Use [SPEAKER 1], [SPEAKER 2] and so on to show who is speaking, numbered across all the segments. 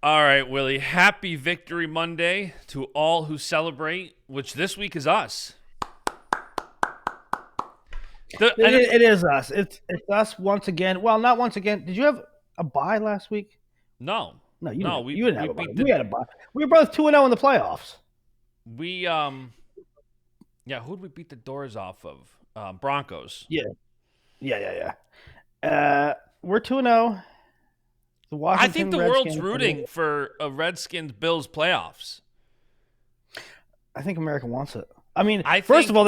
[SPEAKER 1] All right, Willie. Happy Victory Monday to all who celebrate, which this week is us.
[SPEAKER 2] It is us. It's us once again. Well, not once again. Did you have a bye last week?
[SPEAKER 1] No,
[SPEAKER 2] No, you
[SPEAKER 1] no,
[SPEAKER 2] didn't.
[SPEAKER 1] we
[SPEAKER 2] You didn't
[SPEAKER 1] we
[SPEAKER 2] have a bye.
[SPEAKER 1] beat
[SPEAKER 2] We
[SPEAKER 1] the
[SPEAKER 2] had a bye. We were both 2-0 in the playoffs.
[SPEAKER 1] we yeah. Who'd we beat the doors off of? Broncos.
[SPEAKER 2] Yeah, yeah. We're 2-0. The
[SPEAKER 1] I think
[SPEAKER 2] Washington
[SPEAKER 1] the world's
[SPEAKER 2] Redskins.
[SPEAKER 1] rooting for a Redskins Bills playoffs.
[SPEAKER 2] I think America wants it. I mean,
[SPEAKER 1] I
[SPEAKER 2] first of
[SPEAKER 1] think
[SPEAKER 2] all,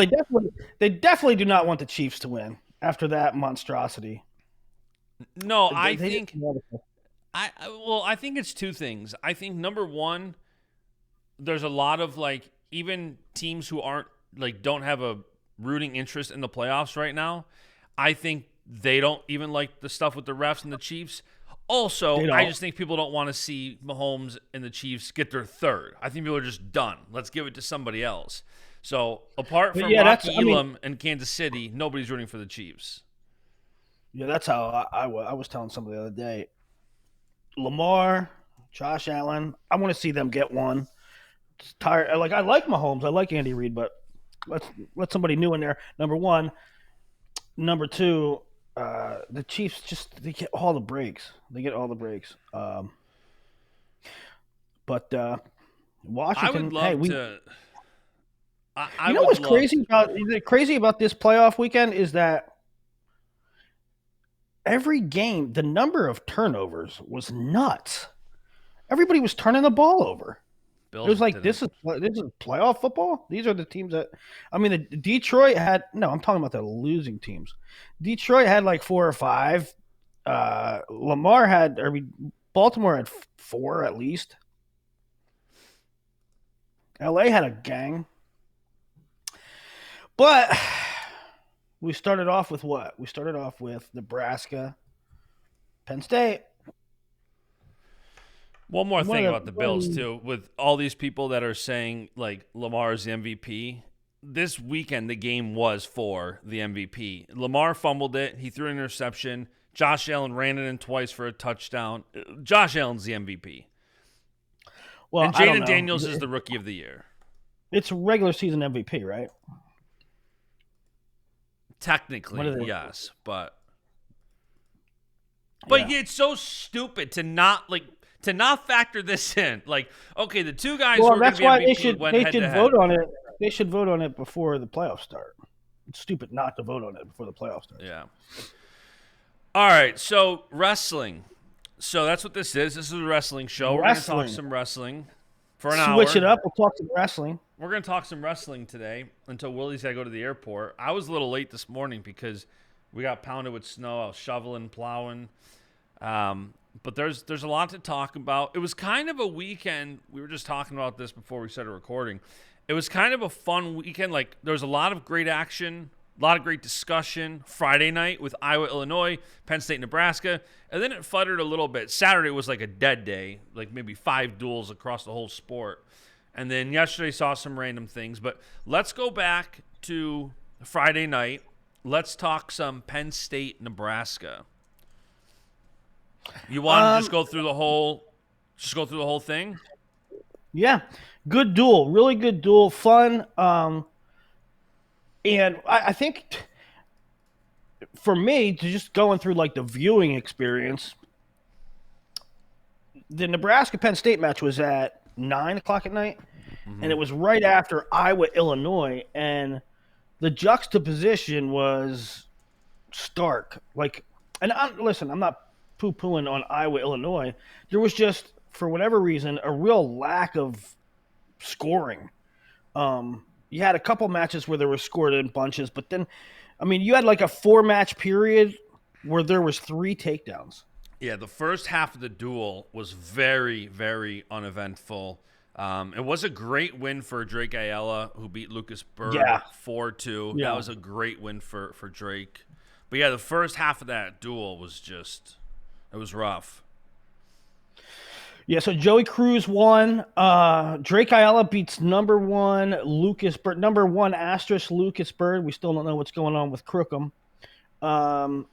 [SPEAKER 2] they definitely do not want the Chiefs to win after that monstrosity.
[SPEAKER 1] no. I
[SPEAKER 2] They
[SPEAKER 1] think I think it's two things. I think number one, there's a lot of even teams who aren't don't have a rooting interest in the playoffs right now. I think they don't even like the stuff with the refs and the Chiefs. Also,
[SPEAKER 2] they
[SPEAKER 1] I
[SPEAKER 2] don't.
[SPEAKER 1] just think people don't want to see Mahomes and the Chiefs get their third. I think people are just done. Let's give it to somebody else. So, apart
[SPEAKER 2] But
[SPEAKER 1] from
[SPEAKER 2] yeah,
[SPEAKER 1] Rocky Elam and Kansas City, nobody's rooting for the Chiefs.
[SPEAKER 2] that's how I was telling somebody the other day. Lamar, Josh Allen. I want to see them get one. It's tired. Like I like Mahomes. I like Andy Reid, but let's let somebody new in there. Number one. Number two. The Chiefs they get all the breaks. They get all the breaks. But
[SPEAKER 1] I would
[SPEAKER 2] Washington. Hey,
[SPEAKER 1] love
[SPEAKER 2] we.
[SPEAKER 1] to. I
[SPEAKER 2] You know
[SPEAKER 1] would
[SPEAKER 2] what's
[SPEAKER 1] love
[SPEAKER 2] crazy
[SPEAKER 1] to.
[SPEAKER 2] about this playoff weekend is that every game, the number of turnovers was nuts. Everybody was turning the ball over. It
[SPEAKER 1] Bills
[SPEAKER 2] was like
[SPEAKER 1] didn't.
[SPEAKER 2] this is playoff football. These are the teams that I mean. The Detroit had no. I'm talking about the losing teams. Detroit had like four or five. Lamar had. I mean, Baltimore had four at least. LA had a gang, but we started off with what? We started off with Nebraska, Penn State.
[SPEAKER 1] One more
[SPEAKER 2] One
[SPEAKER 1] thing
[SPEAKER 2] of
[SPEAKER 1] about the Bills
[SPEAKER 2] the
[SPEAKER 1] too, with all these people that are saying Lamar's the MVP. This weekend the game was for the MVP. Lamar fumbled it. He threw an interception. Josh Allen ran it in twice for a touchdown. Josh Allen's the MVP.
[SPEAKER 2] well,
[SPEAKER 1] And
[SPEAKER 2] I don't
[SPEAKER 1] Jaden
[SPEAKER 2] know.
[SPEAKER 1] Daniels is the rookie of the year.
[SPEAKER 2] It's regular season MVP, right? What
[SPEAKER 1] Technically,
[SPEAKER 2] are they?
[SPEAKER 1] yes, but
[SPEAKER 2] Yeah.
[SPEAKER 1] it's so stupid to not factor this in. Okay, the two guys who
[SPEAKER 2] Well,
[SPEAKER 1] are going to
[SPEAKER 2] that's
[SPEAKER 1] be
[SPEAKER 2] why
[SPEAKER 1] MVP went
[SPEAKER 2] they
[SPEAKER 1] head to
[SPEAKER 2] should
[SPEAKER 1] head.
[SPEAKER 2] vote on it. They should vote on it before the playoffs start. It's stupid not to vote on it before the playoffs starts.
[SPEAKER 1] Yeah. All right, so wrestling. So that's what this is. This is a wrestling show. We're going to talk
[SPEAKER 2] Wrestling.
[SPEAKER 1] some wrestling for an
[SPEAKER 2] Switch it
[SPEAKER 1] hour.
[SPEAKER 2] up. We'll talk some wrestling.
[SPEAKER 1] We're going to talk some wrestling today until Willie's got to go to the airport. I was a little late this morning because we got pounded with snow. I was shoveling, plowing. But there's a lot to talk about. It was kind of a weekend. We were just talking about this before we started recording. It was kind of a fun weekend. There was a lot of great action, a lot of great discussion. Friday night with Iowa, Illinois, Penn State, Nebraska. And then it fluttered a little bit. Saturday was like a dead day, like maybe 5 duels across the whole sport. And then yesterday saw some random things. But let's go back to Friday night. Let's talk some Penn State, Nebraska. You want to
[SPEAKER 2] Um,
[SPEAKER 1] just go through the whole thing?
[SPEAKER 2] yeah, good duel. Really good duel. Fun. And I think for me, to just going through like the viewing experience, the Nebraska Penn State match was at 9 o'clock at night, and it was right after Iowa Illinois, and the juxtaposition was stark. Listen, I'm not poo pooing on Iowa Illinois. There was just, for whatever reason, a real lack of scoring. You had a couple matches where there was scored in bunches, but then, I mean, you had like a 4-match period where there was 3 takedowns.
[SPEAKER 1] Yeah, the first half of the duel was very, very uneventful. It was a great win for Drake Ayala, who beat Lucas Bird
[SPEAKER 2] Yeah,
[SPEAKER 1] 4-2. That
[SPEAKER 2] yeah.
[SPEAKER 1] was a great win for Drake. But yeah, the first half of that duel was it was rough.
[SPEAKER 2] Yeah, so Joey Cruz won. Drake Ayala beats number one Lucas Bird, number one asterisk Lucas Bird. We still don't know what's going on with Crookham. Um,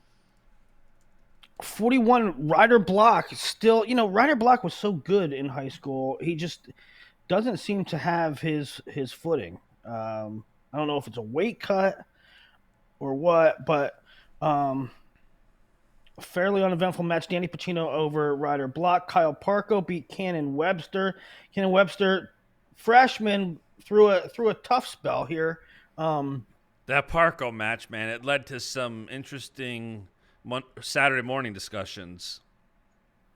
[SPEAKER 2] 41 Ryder Block still, Ryder Block was so good in high school. He just doesn't seem to have his footing. I don't know if it's a weight cut or what, but fairly uneventful match. Danny Pacino over Ryder Block. Kyle Parko beat Cannon Webster. Cannon Webster, freshman, through a tough spell here.
[SPEAKER 1] That Parko match, man, it led to some interesting Saturday morning discussions.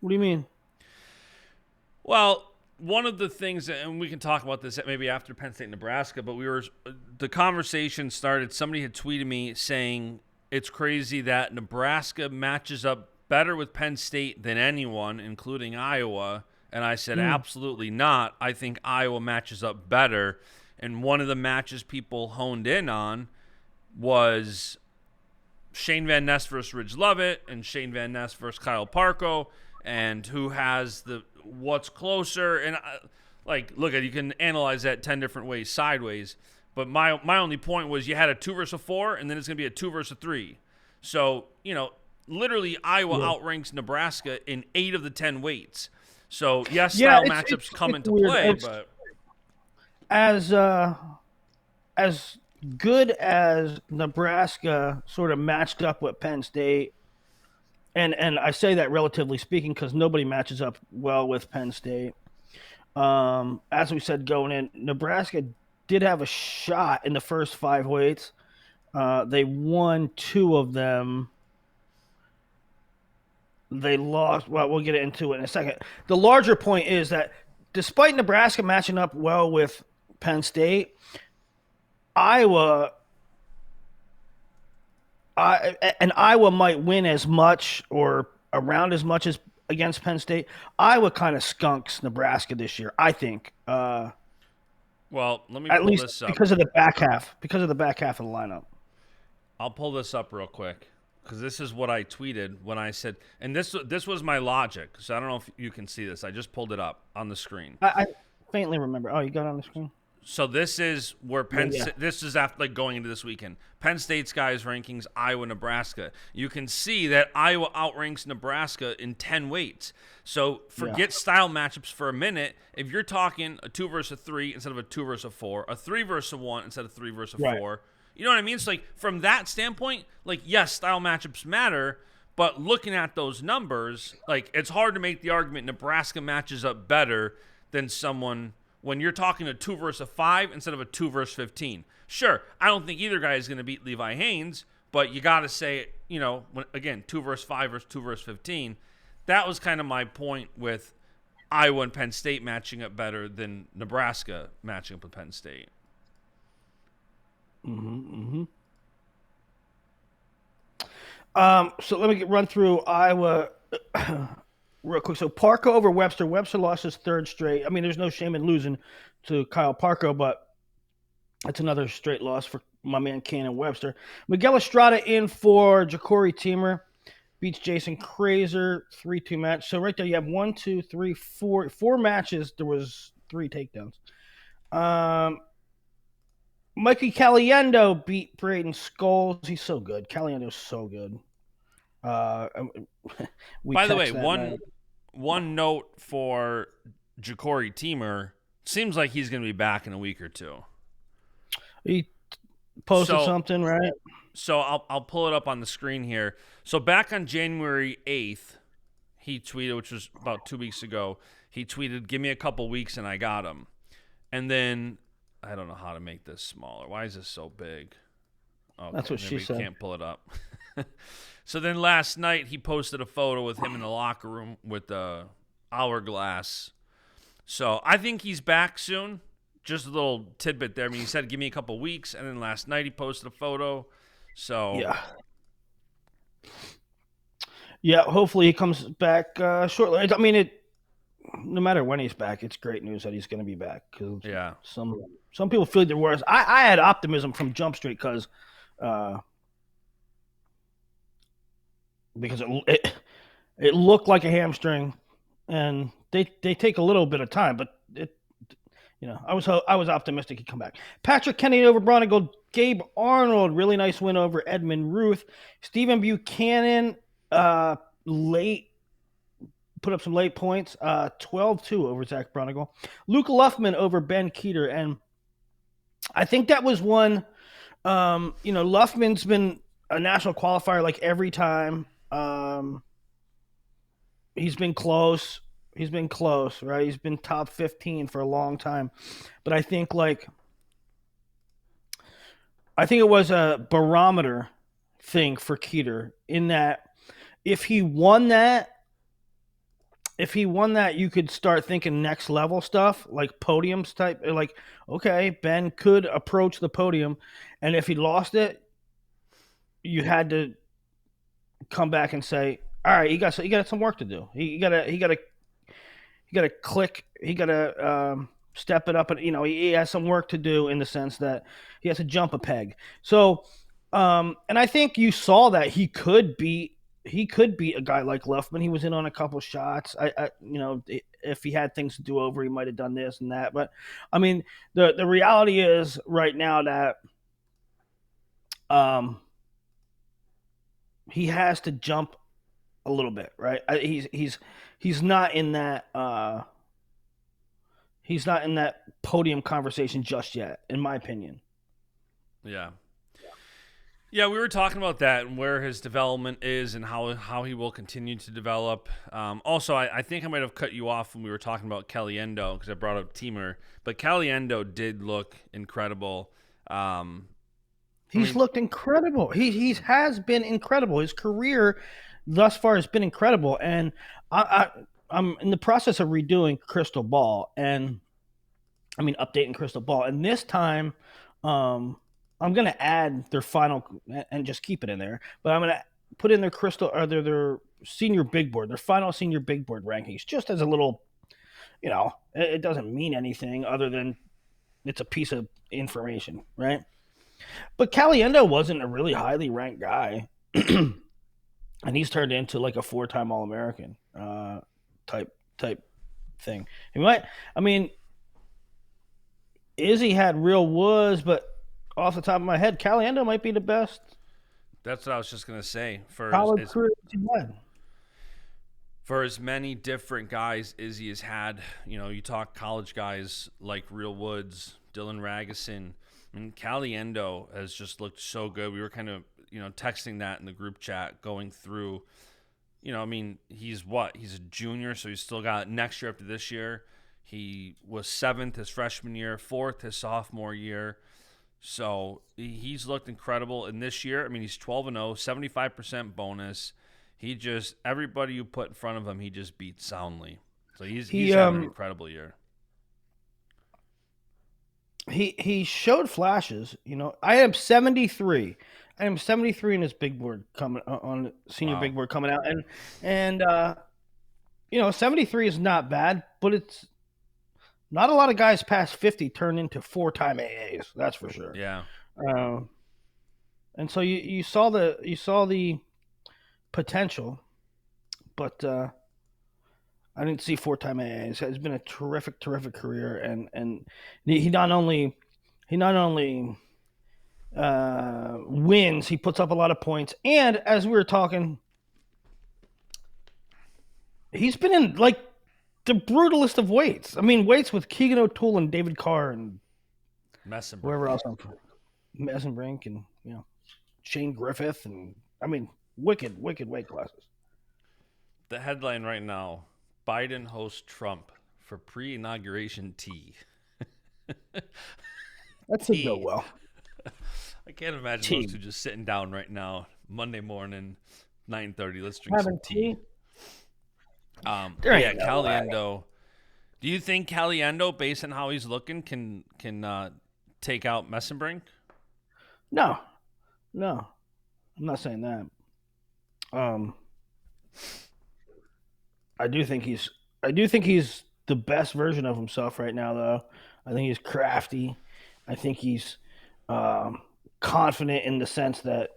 [SPEAKER 2] What do you mean?
[SPEAKER 1] Well, one of the things, and we can talk about this maybe after Penn State, Nebraska, but the conversation started. Somebody had tweeted me saying it's crazy that Nebraska matches up better with Penn State than anyone, including Iowa. And I said, absolutely not. I think Iowa matches up better. And one of the matches people honed in on was Shane Van Ness versus Ridge Lovett and Shane Van Ness versus Kyle Parko, and who has what's closer. And look, you can analyze that 10 different ways sideways. But my only point was you had a 2 versus 4, and then it's going to be a 2 versus 3. So, literally Iowa outranks Nebraska in 8 of the 10 weights. So, yes, style matchups come into play, but
[SPEAKER 2] as good as Nebraska sort of matched up with Penn State, and I say that relatively speaking because nobody matches up well with Penn State. As we said going in, Nebraska did have a shot in the first 5 weights. They won 2 of them. They lost. Well, we'll get into it in a second. The larger point is that despite Nebraska matching up well with Penn State, Iowa might win as much or around as much as against Penn State. Iowa kind of skunks Nebraska this year, I think.
[SPEAKER 1] Well, let me
[SPEAKER 2] at
[SPEAKER 1] pull
[SPEAKER 2] least
[SPEAKER 1] this up.
[SPEAKER 2] because of the back half of the lineup.
[SPEAKER 1] I'll pull this up real quick because this is what I tweeted when I said, and this was my logic. So I don't know if you can see this. I just pulled it up on the screen.
[SPEAKER 2] I faintly remember. Oh, you got it on the screen?
[SPEAKER 1] So this is where this is after going into this weekend. Penn State's guys rankings, Iowa, Nebraska. You can see that Iowa outranks Nebraska in 10 weights. So forget style matchups for a minute. If you're talking a 2 versus 3 instead of a 2 versus 4, a 3 versus 1 instead of 3 versus 4, you know what I mean? So from that standpoint, yes, style matchups matter, but looking at those numbers, it's hard to make the argument Nebraska matches up better than someone when you're talking a 2 versus 5 instead of a 2 versus 15. Sure, I don't think either guy is going to beat Levi Haynes, but you got to say, again, 2 versus 5 versus 2 versus 15. That was kind of my point with Iowa and Penn State matching up better than Nebraska matching up with Penn State.
[SPEAKER 2] So let me run through Iowa real quick. So Parko over Webster. Webster lost his 3rd straight. I mean, there's no shame in losing to Kyle Parko, but that's another straight loss for my man Cannon Webster. Miguel Estrada in for Ja'Cory Teamer. Beats Jason Krazer. 3-2 match. So right there you have 1, 2, 3, 4 matches. There was 3 takedowns. Mikey Caliendo beat Braden Scholes. He's so good. Caliendo's so good.
[SPEAKER 1] By the way, one note for Ja'Cory Teamer. Seems like he's going to be back in a week or 2.
[SPEAKER 2] He posted something, right?
[SPEAKER 1] So I'll pull it up on the screen here. So back on January 8th, he tweeted, which was about 2 weeks ago, he tweeted, "Give me a couple weeks and I got him." And then I don't know how to make this smaller. Why is this so big? Okay,
[SPEAKER 2] that's what she said.
[SPEAKER 1] Can't pull it up. So then last night he posted a photo with him in the locker room with the hourglass. So I think he's back soon. Just a little tidbit there. I mean, he said, "Give me a couple weeks," and then last night he posted a photo. So
[SPEAKER 2] yeah. Hopefully he comes back shortly. I mean, no matter when he's back, it's great news that he's going to be back because some people feel they're worse. I had optimism from Jump Street because it looked like a hamstring, and they take a little bit of time, but I was optimistic he'd come back. Patrick Kennedy over Bronigal. Gabe Arnold, really nice win over Edmund Ruth. Stephen Buchanan late, put up some late points. 12-2 over Zach Brunigal. Luke Luffman over Ben Keeter, and I think that was one. Luffman's been a national qualifier like every time. He's been close. He's been close, right? He's been top 15 for a long time. But I think it was a barometer thing for Keeter in that if he won that, you could start thinking next level stuff, like podiums type. Like, okay, Ben could approach the podium, and if he lost it, you had to come back and say, all right, he got some work to do. He got to click. He got to step it up, and he has some work to do in the sense that he has to jump a peg. So, and I think you saw that he could be a guy like Luffman. He was in on a couple shots. If he had things to do over, he might have done this and that. But I mean, the reality is right now that he has to jump a little bit, right? He's not in that podium conversation just yet, in my opinion.
[SPEAKER 1] Yeah. Yeah, we were talking about that and where his development is and how he will continue to develop. Also, I think I might have cut you off when we were talking about Caliendo because I brought up Teamer. But Caliendo did look incredible.
[SPEAKER 2] He's looked incredible. He has been incredible. His career thus far has been incredible. And I'm in the process of redoing Crystal Ball. And, updating Crystal Ball. And this time I'm going to add their final and just keep it in there. But I'm going to put in their their senior big board, their final senior big board rankings, just as a little, it doesn't mean anything other than it's a piece of information, right? But Caliendo wasn't a really highly ranked guy. And he's turned into like a 4-time All-American type thing. Izzy had real woods, but off the top of my head, Caliendo might be the best.
[SPEAKER 1] That's what I was just going to say. For as many different guys Izzy has had, you talk college guys like Real Woods, Dylan Ragusin, and Caliendo has just looked so good. We were kind of, texting that in the group chat going through, he's a junior, so he's still got next year after this year. He was 7th his freshman year, 4th his sophomore year. So he's looked incredible. And this year, he's 12-0, 75% bonus. Everybody you put in front of him, he just beat soundly. So he's having an incredible year.
[SPEAKER 2] He showed flashes. I am 73. I am 73 in his big board coming on senior big board coming out, and 73 is not bad, but it's not a lot of guys past 50 turn into 4-time AAs. That's for sure.
[SPEAKER 1] Yeah.
[SPEAKER 2] And so you saw the potential, but I didn't see 4-time AAs. It's been a terrific career, and he not only wins, he puts up a lot of points, and as we were talking, he's been in like the brutalest of weights. Weights with Keegan O'Toole and David Carr and
[SPEAKER 1] Messenbrink.
[SPEAKER 2] Whoever else Messenbrink and Shane Griffith and wicked weight classes.
[SPEAKER 1] The headline right now: Biden hosts Trump for pre-inauguration tea.
[SPEAKER 2] That should go well.
[SPEAKER 1] I can't imagine those two just sitting down right now, Monday morning, 9:30. Let's drink some tea. Caliendo. Do you think Caliendo, based on how he's looking, can take out Messenbrink?
[SPEAKER 2] No, I'm not saying that. I do think he's the best version of himself right now, though. I think he's crafty. I think he's confident in the sense that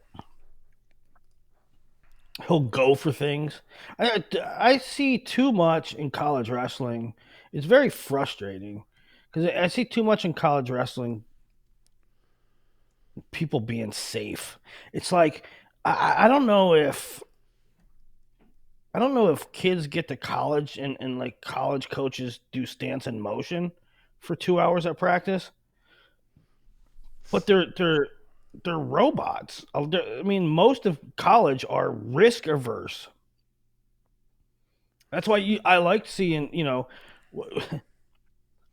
[SPEAKER 2] he'll go for things. I see too much in college wrestling. It's very frustrating because I see too much in college wrestling people being safe. It's like I don't know if I don't know if kids get to college and like college coaches do stance and motion for 2 hours at practice, but they're robots. I mean, most of college are risk averse. That's why I like seeing,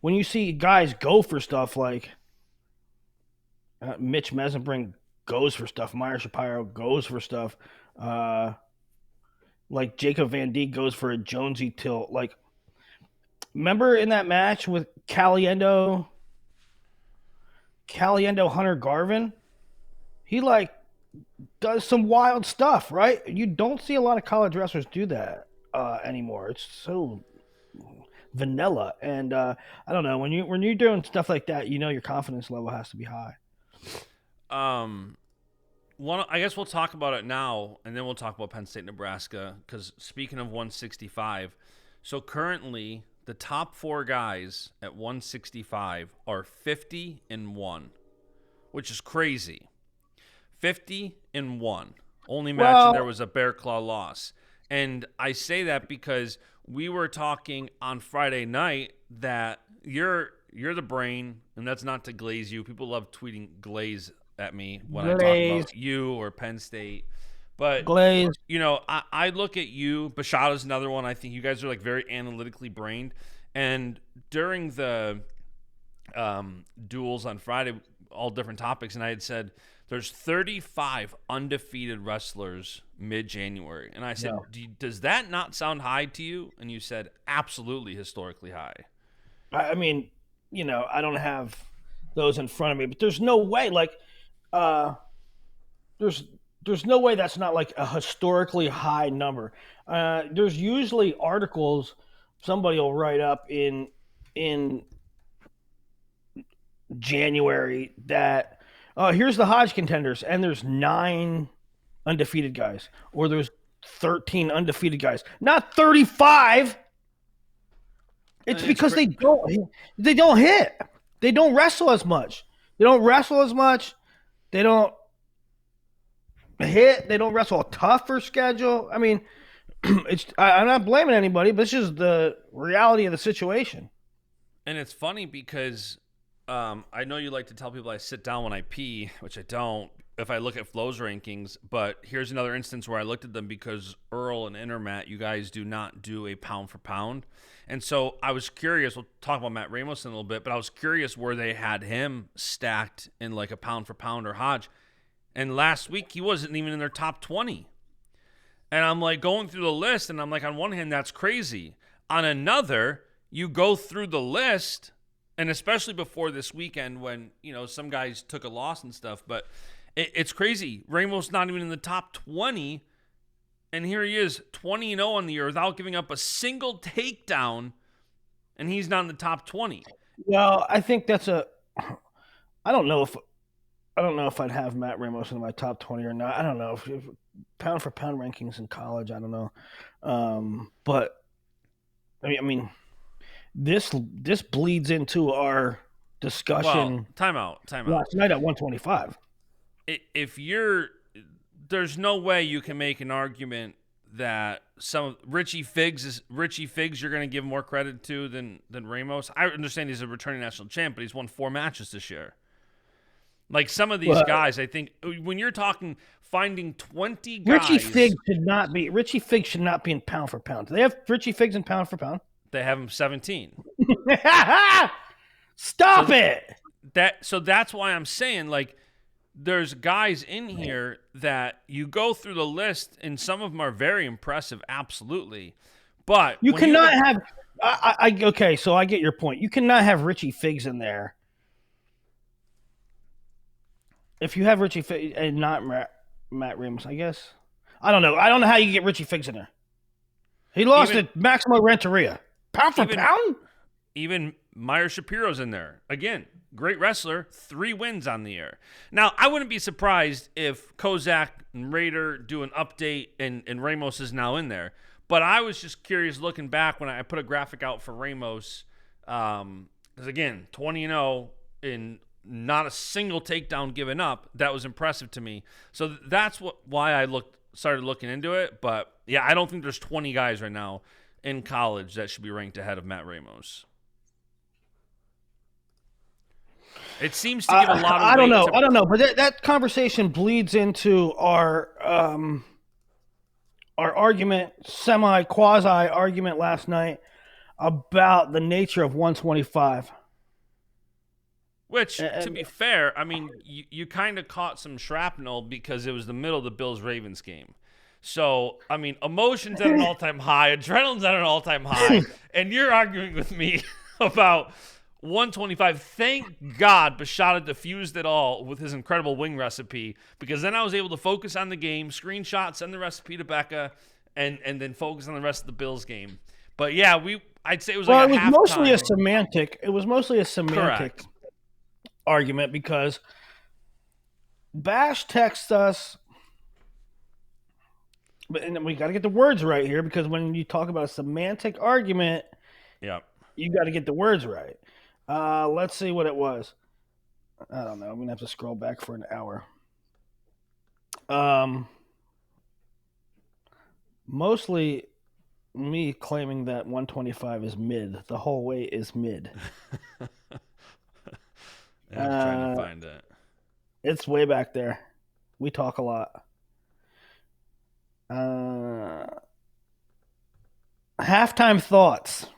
[SPEAKER 2] when you see guys go for stuff like Mitch Mesenbrink goes for stuff, Meyer Shapiro goes for stuff, uh, like Jacob Van Dijk goes for a Jonesy tilt. Like, remember in that match with Caliendo Hunter Garvin? He like does some wild stuff, right? You don't see a lot of college wrestlers do that anymore. It's so vanilla, and I don't know, when you're doing stuff like that, your confidence level has to be high.
[SPEAKER 1] I guess we'll talk about it now, and then we'll talk about Penn State, Nebraska. Because speaking of 165, so currently the top 4 guys at 165 are 50-1, which is crazy. 50-1. Only match and there was a Bear Claw loss. And I say that because we were talking on Friday night that you're the brain, and that's not to glaze you. People love tweeting glaze at me when I talk about you or Penn State. But
[SPEAKER 2] glaze,
[SPEAKER 1] I look at you. Bashada's another one. I think you guys are like very analytically brained. And during the duels on Friday, all different topics, and I had said there's 35 undefeated wrestlers mid-January. And I said, does that not sound high to you? And you said, absolutely historically high.
[SPEAKER 2] I mean, I don't have those in front of me, but there's no way, like, there's no way that's not like a historically high number. There's usually articles somebody will write up in January that here's the Hodge contenders, and there's 9 undefeated guys, or there's 13 undefeated guys, not 35. It's because they don't hit. They don't wrestle as much. They don't hit. They don't wrestle a tougher schedule. I mean, I'm not blaming anybody, but it's just the reality of the situation.
[SPEAKER 1] And it's funny because I know you like to tell people I sit down when I pee, which I don't if I look at Flo's rankings, but here's another instance where I looked at them because Earl and Intermat, you guys do not do a pound for pound. And so I was curious, we'll talk about Matt Ramos in a little bit, but I was curious where they had him stacked in like a pound for pound or Hodge. And last week he wasn't even in their top 20. And I'm like going through the list, and I'm like, on one hand, that's crazy. On another, you go through the list, and especially before this weekend when, some guys took a loss and stuff, but it's crazy. Ramos not even in the top 20, and here he is, 20-0 on the year without giving up a single takedown, and he's not in the top 20.
[SPEAKER 2] Well, I think that's I don't know if I'd have Matt Ramos in my top 20 or not. I don't know if pound for pound rankings in college. I don't know, but I mean, this bleeds into our discussion.
[SPEAKER 1] Well, time out.
[SPEAKER 2] Last night at 125.
[SPEAKER 1] There's no way you can make an argument that Richie Figs you're going to give more credit to than Ramos. I understand he's a returning national champ, but he's won 4 matches this year. Like some of these guys, I think when you're talking finding 20 guys, Richie
[SPEAKER 2] Figs should not be in pound for pound. Do they have Richie Figs in pound for pound?
[SPEAKER 1] They have him 17.
[SPEAKER 2] Stop it.
[SPEAKER 1] So that's why I'm saying, like, there's guys in here that you go through the list, and some of them are very impressive, absolutely. But
[SPEAKER 2] you cannot have. Okay, so I get your point. You cannot have Richie Figs in there. If you have Richie Figs and not Matt Ramos, I guess. I don't know. I don't know how you get Richie Figs in there. He lost at Maximo Renteria. Pound for pound?
[SPEAKER 1] Even Meyer Shapiro's in there. Again, great wrestler, 3 wins on the year. Now, I wouldn't be surprised if Kozak and Rader do an update and Ramos is now in there. But I was just curious looking back when I put a graphic out for Ramos. Because, again, 20-0 in not a single takedown given up. That was impressive to me. So that's why I looked started looking into it. But, yeah, I don't think there's 20 guys right now in college that should be ranked ahead of Matt Ramos. It seems to give a lot of
[SPEAKER 2] I don't
[SPEAKER 1] weight
[SPEAKER 2] know.
[SPEAKER 1] to-
[SPEAKER 2] I don't know. But that conversation bleeds into our argument, quasi argument last night about the nature of 125.
[SPEAKER 1] Which, to be fair, I mean, you kind of caught some shrapnel because it was the middle of the Bills-Ravens game. So, I mean, emotions at an all-time high, adrenaline's at an all-time high, and you're arguing with me about 125. Thank God Baschamania diffused it all with his incredible wing recipe, because then I was able to focus on the game, screenshot, send the recipe to Becca, and then focus on the rest of the Bills game. But yeah, I'd say it was like a halftime.
[SPEAKER 2] It was mostly a semantic. It was mostly a semantic
[SPEAKER 1] Correct.
[SPEAKER 2] argument, because Bash texts us, and we got to get the words right here, because when you talk about a semantic argument,
[SPEAKER 1] Yeah.
[SPEAKER 2] you got to get the words right. Let's see what it was. I don't know. I'm gonna have to scroll back for an hour. Mostly me claiming that 125 is mid. The whole way is mid.
[SPEAKER 1] Yeah, I'm trying to find it.
[SPEAKER 2] It's way back there. We talk a lot. Halftime thoughts.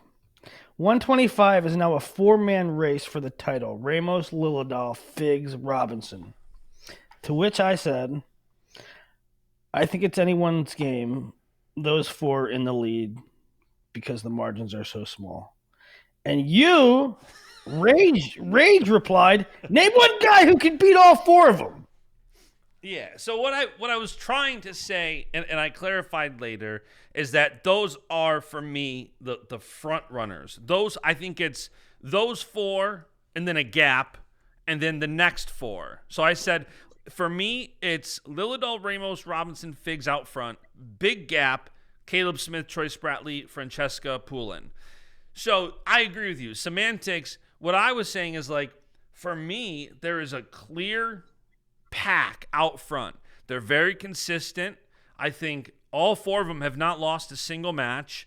[SPEAKER 2] 125 is now a four-man race for the title. Ramos, Lillidahl, Figs, Robinson. To which I said, I think it's anyone's game, those four in the lead, because the margins are so small. And you, Rage replied, name one guy who can beat all four of them.
[SPEAKER 1] Yeah, so what I was trying to say, and I clarified later, is that those are, for me, the front runners. Those, I think it's those four, and then a gap, and then the next four. So I said, for me, it's Lillidahl, Ramos, Robinson, Figs out front, big gap, Caleb Smith, Troy Spratley, Francesca Poulin. So I agree with you. Semantics, what I was saying is, like, for me, there is a clear pack out front. They're very consistent. I think all four of them have not lost a single match.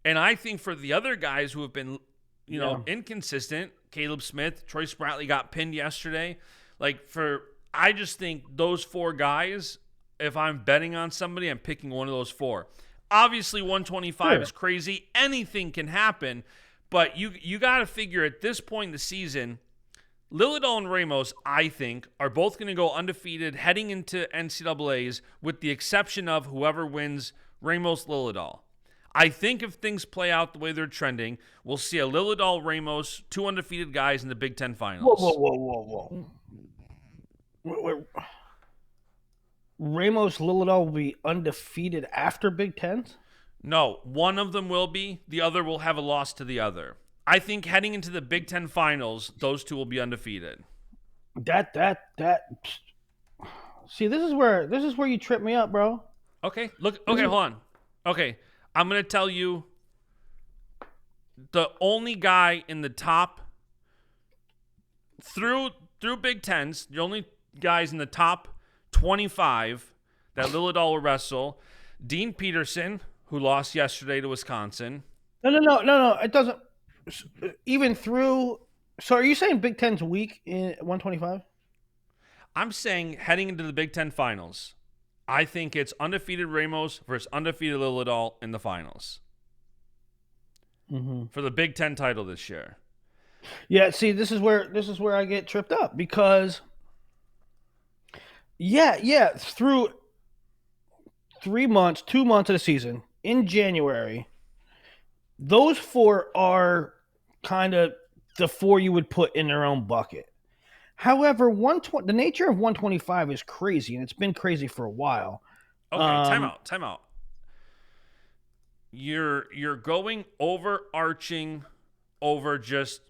[SPEAKER 1] And I think for the other guys who have been, inconsistent, Caleb Smith, Troy Spratley got pinned yesterday. I just think those four guys, if I'm betting on somebody, I'm picking one of those four. Obviously, 125 is crazy. Anything can happen. But you got to figure at this point in the season, Lillidahl and Ramos, I think, are both going to go undefeated heading into NCAAs, with the exception of whoever wins Ramos-Lillidahl. I think if things play out the way they're trending, we'll see a Lillidahl-Ramos, two undefeated guys in the Big Ten Finals.
[SPEAKER 2] Whoa. Ramos-Lillidahl will be undefeated after Big Tens?
[SPEAKER 1] No, one of them will be. The other will have a loss to the other. I think heading into the Big Ten Finals, those two will be undefeated.
[SPEAKER 2] See, this is where you trip me up, bro.
[SPEAKER 1] Okay, hold on. Okay, I'm gonna tell you the only guy in the top through Big Tens, the only guys in the top 25 that Lillidahl will wrestle: Dean Peterson, who lost yesterday to Wisconsin.
[SPEAKER 2] No. It doesn't. Even through. So, are you saying Big Ten's weak in 125?
[SPEAKER 1] I'm saying heading into the Big Ten Finals, I think it's undefeated Ramos versus undefeated Lillidahl in the finals for the Big Ten title this year.
[SPEAKER 2] Yeah. See, this is where I get tripped up, because. Yeah. Through 2 months of the season in January, those four are kind of the four you would put in their own bucket. However, the nature of 125 is crazy, and it's been crazy for a while.
[SPEAKER 1] Okay, time out. You're going overarching over just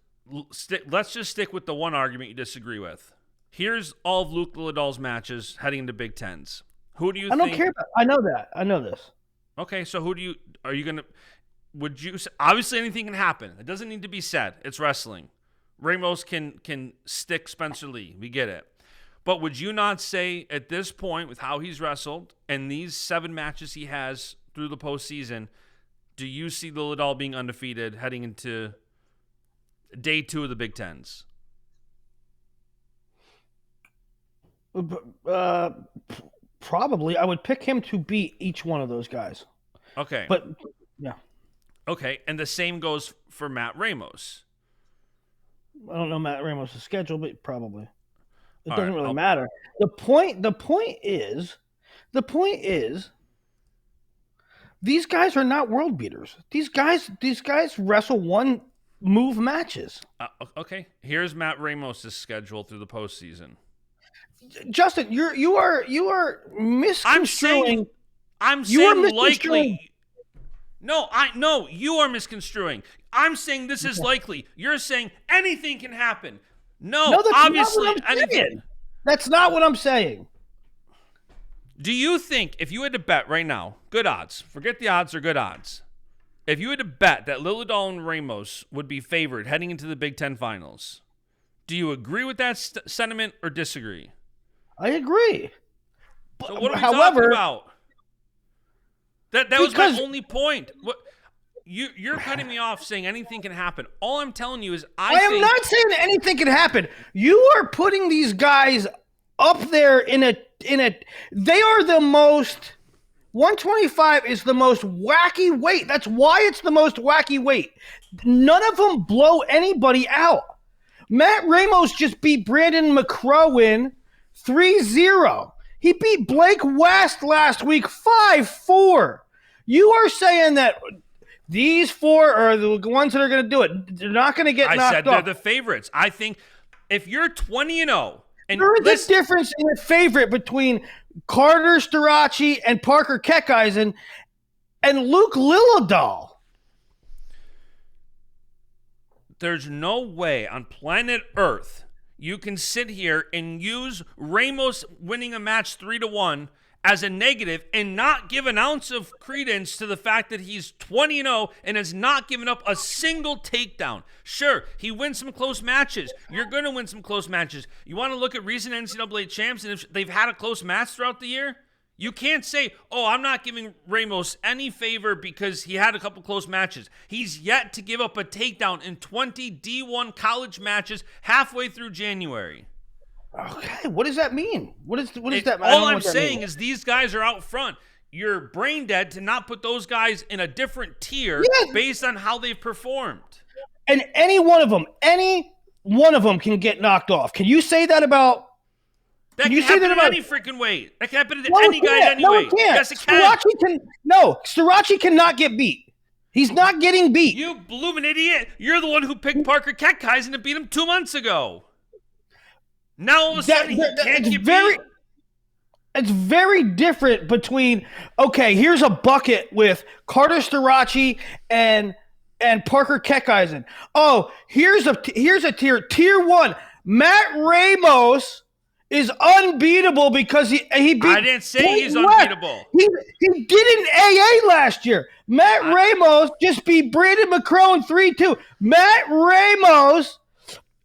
[SPEAKER 1] let's just stick with the one argument you disagree with. Here's all of Luke Lillidahl's matches heading into Big Tens. Who do you think?
[SPEAKER 2] I don't care about. I know that. I know this.
[SPEAKER 1] Okay, so would you obviously anything can happen. It doesn't need to be said. It's wrestling. Ramos can stick Spencer Lee. We get it. But would you not say at this point, with how he's wrestled and these 7 matches he has through the postseason, do you see Lillidahl being undefeated heading into day 2 of the Big Tens?
[SPEAKER 2] Probably. I would pick him to beat each one of those guys.
[SPEAKER 1] Okay.
[SPEAKER 2] But, yeah.
[SPEAKER 1] Okay, and the same goes for Matt Ramos.
[SPEAKER 2] I don't know Matt Ramos' schedule, but probably. It
[SPEAKER 1] All
[SPEAKER 2] doesn't
[SPEAKER 1] right,
[SPEAKER 2] really matter. The point is, these guys are not world beaters. These guys wrestle one move matches.
[SPEAKER 1] Okay, here's Matt Ramos' schedule through the postseason.
[SPEAKER 2] Justin, you are misconstruing.
[SPEAKER 1] I'm saying likely. No, you are misconstruing. I'm saying this is likely. You're saying anything can happen. No,
[SPEAKER 2] that's
[SPEAKER 1] obviously
[SPEAKER 2] not what I'm
[SPEAKER 1] anything.
[SPEAKER 2] saying. That's not what I'm saying.
[SPEAKER 1] Do you think if you had to bet right now, good odds, forget the odds or good odds, if you had to bet that Lillidahl and Ramos would be favored heading into the Big Ten finals, do you agree with that sentiment or disagree?
[SPEAKER 2] I agree.
[SPEAKER 1] So what are we talking about? That was my only point. What you're cutting me off saying anything can happen. All I'm telling you is I
[SPEAKER 2] am not saying anything can happen. You are putting these guys up there in a they are the most 125 is the most wacky weight. That's why it's the most wacky weight. None of them blow anybody out. Matt Ramos just beat Brandon McCrowan 3-0. He beat Blake West last week 5-4. You are saying that these 4 are the ones that are going to do it. They're not going to get knocked off.
[SPEAKER 1] I said they're the favorites. I think if you're 20-0, and
[SPEAKER 2] there is a difference in the favorite between Carter Starachi and Parker Keckeisen and Luke Lillidahl.
[SPEAKER 1] There's no way on planet Earth you can sit here and use Ramos winning a match 3-1 as a negative and not give an ounce of credence to the fact that he's 20-0 and has not given up a single takedown. Sure, he wins some close matches. You're going to win some close matches. You want to look at recent NCAA champs and if they've had a close match throughout the year? You can't say, oh, I'm not giving Ramos any favor because he had a couple close matches. He's yet to give up a takedown in 20 D1 college matches halfway through January.
[SPEAKER 2] Okay, what does that mean? What does that mean?
[SPEAKER 1] All I'm saying is these guys are out front. You're brain dead to not put those guys in a different tier based on how they've performed.
[SPEAKER 2] And any one of them can get knocked off. Can you say that about?
[SPEAKER 1] That can happen in any freaking way. That can happen to any guy anyway.
[SPEAKER 2] No, it can't.
[SPEAKER 1] Yes, it can.
[SPEAKER 2] Starachi cannot get beat. He's not getting beat.
[SPEAKER 1] You blooming idiot. You're the one who picked Parker Keckeisen to beat him 2 months ago. Now all of a sudden he can't get beat.
[SPEAKER 2] It's very different between, okay, here's a bucket with Carter Starachi and Parker Keckeisen. Oh, here's a tier. Tier 1. Matt Ramos is unbeatable because he beat.
[SPEAKER 1] I didn't say he's unbeatable.
[SPEAKER 2] He did an AA last year. Matt Ramos just beat Brandon McCrowan 3-2. Matt Ramos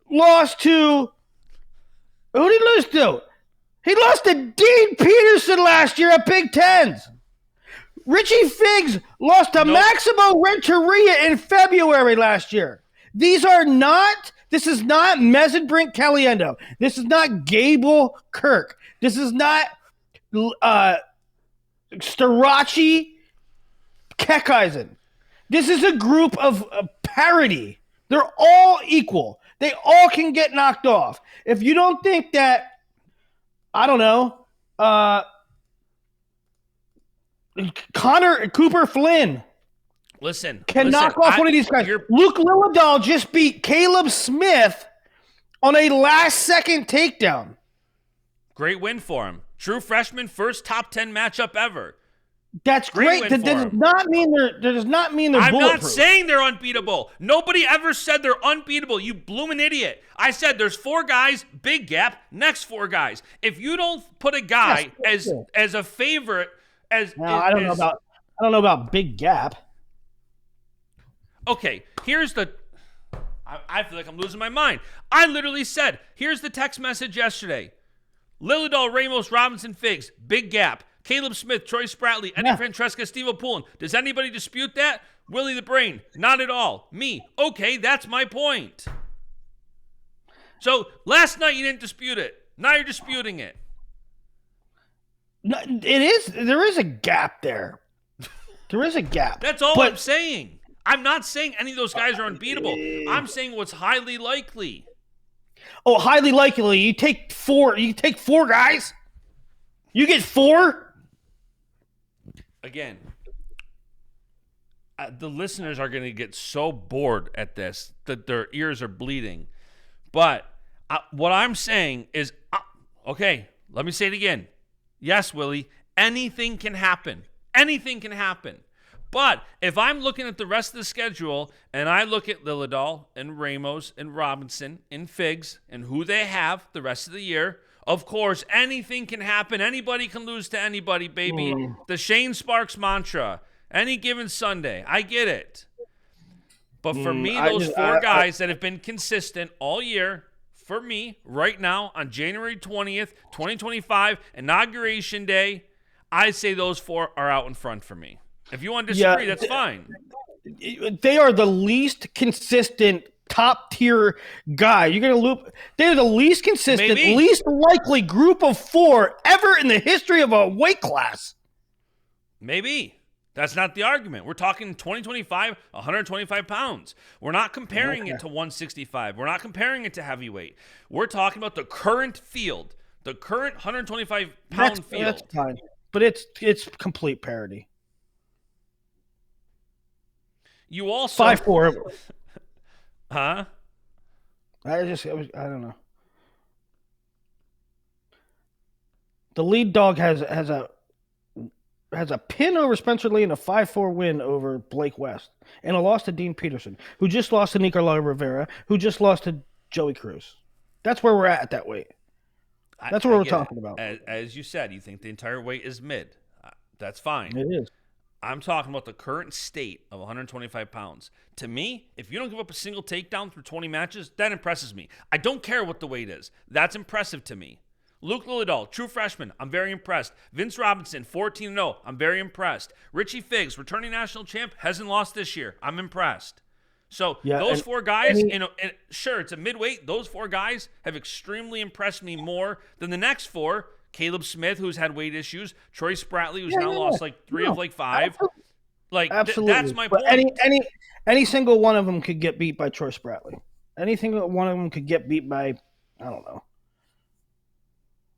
[SPEAKER 2] lost to. Who did he lose to? He lost to Dean Peterson last year at Big Tens. Richie Figs lost to Maximo Renteria in February last year. This is not Mesenbrink Caliendo. This is not Gable Kirk. This is not Starachi Keckeisen. This is a group of parity. They're all equal. They all can get knocked off. If you don't think that, I don't know, Cooper Flynn can knock off one of these guys. Luke Lillidahl just beat Caleb Smith on a last-second takedown.
[SPEAKER 1] Great win for him. True freshman, first top 10 matchup ever.
[SPEAKER 2] That's great. That does not mean they're bulletproof.
[SPEAKER 1] I'm not saying they're unbeatable. Nobody ever said they're unbeatable. You bloomin' idiot. I said there's 4 guys, big gap, next 4 guys. If you don't put a guy as a favorite I
[SPEAKER 2] don't know about big gap.
[SPEAKER 1] Okay, here's the I feel like I'm losing my mind. I literally said, here's the text message yesterday. Lillardall, Ramos, Robinson, Figs. Big gap. Caleb Smith, Troy Spratley, Eddie Francesca, Steve Pullen. Does anybody dispute that? Willie the Brain. Not at all. Me. Okay, that's my point. So last night you didn't dispute it. Now you're disputing it.
[SPEAKER 2] No, it is. There is a gap there. There is a gap.
[SPEAKER 1] That's all I'm saying. I'm not saying any of those guys are unbeatable. I'm saying what's highly likely.
[SPEAKER 2] Oh, highly likely. You take four. You take four guys. You get four.
[SPEAKER 1] Again, the listeners are going to get so bored at this that their ears are bleeding. But what I'm saying is, okay, let me say it again. Yes, Willie, anything can happen. Anything can happen. But if I'm looking at the rest of the schedule and I look at Lillardall and Ramos and Robinson and Figs and who they have the rest of the year, of course, anything can happen. Anybody can lose to anybody, baby. The Shane Sparks mantra. Any given Sunday. I get it. But for me, those four guys that have been consistent all year, for me, right now, on January 20th, 2025, Inauguration Day, I say those four are out in front for me. If you want to disagree, that's fine.
[SPEAKER 2] They are the least consistent top-tier guy. You're going to loop. They're the least consistent, least likely group of four ever in the history of a weight class.
[SPEAKER 1] Maybe. That's not the argument. We're talking 2025, 125 pounds. We're not comparing it to 165. We're not comparing it to heavyweight. We're talking about the current field, the current 125-pound field.
[SPEAKER 2] That's fine. But it's complete parity.
[SPEAKER 1] You also
[SPEAKER 2] 5'4".
[SPEAKER 1] Huh?
[SPEAKER 2] I don't know. The lead dog has a pin over Spencer Lee and a 5-4 win over Blake West, and a loss to Dean Peterson, who just lost to Nicolai Rivera, who just lost to Joey Cruz. That's where we're at that weight. That's what we're talking about.
[SPEAKER 1] As you said, you think the entire weight is mid. That's fine.
[SPEAKER 2] It is.
[SPEAKER 1] I'm talking about the current state of 125 pounds. To me, if you don't give up a single takedown through 20 matches, that impresses me. I don't care what the weight is. That's impressive to me. Luke Lillardall, true freshman, I'm very impressed. Vince Robinson, 14-0, I'm very impressed. Richie Figs, returning national champ, hasn't lost this year. I'm impressed. So those four guys, sure, it's a midweight. Those four guys have extremely impressed me more than the next four. Caleb Smith, who's had weight issues. Troy Spratley, who's now lost like three of like five.
[SPEAKER 2] Absolutely.
[SPEAKER 1] That's my
[SPEAKER 2] point. Any single one of them could get beat by Troy Spratley. Any single one of them could get beat by, I don't know.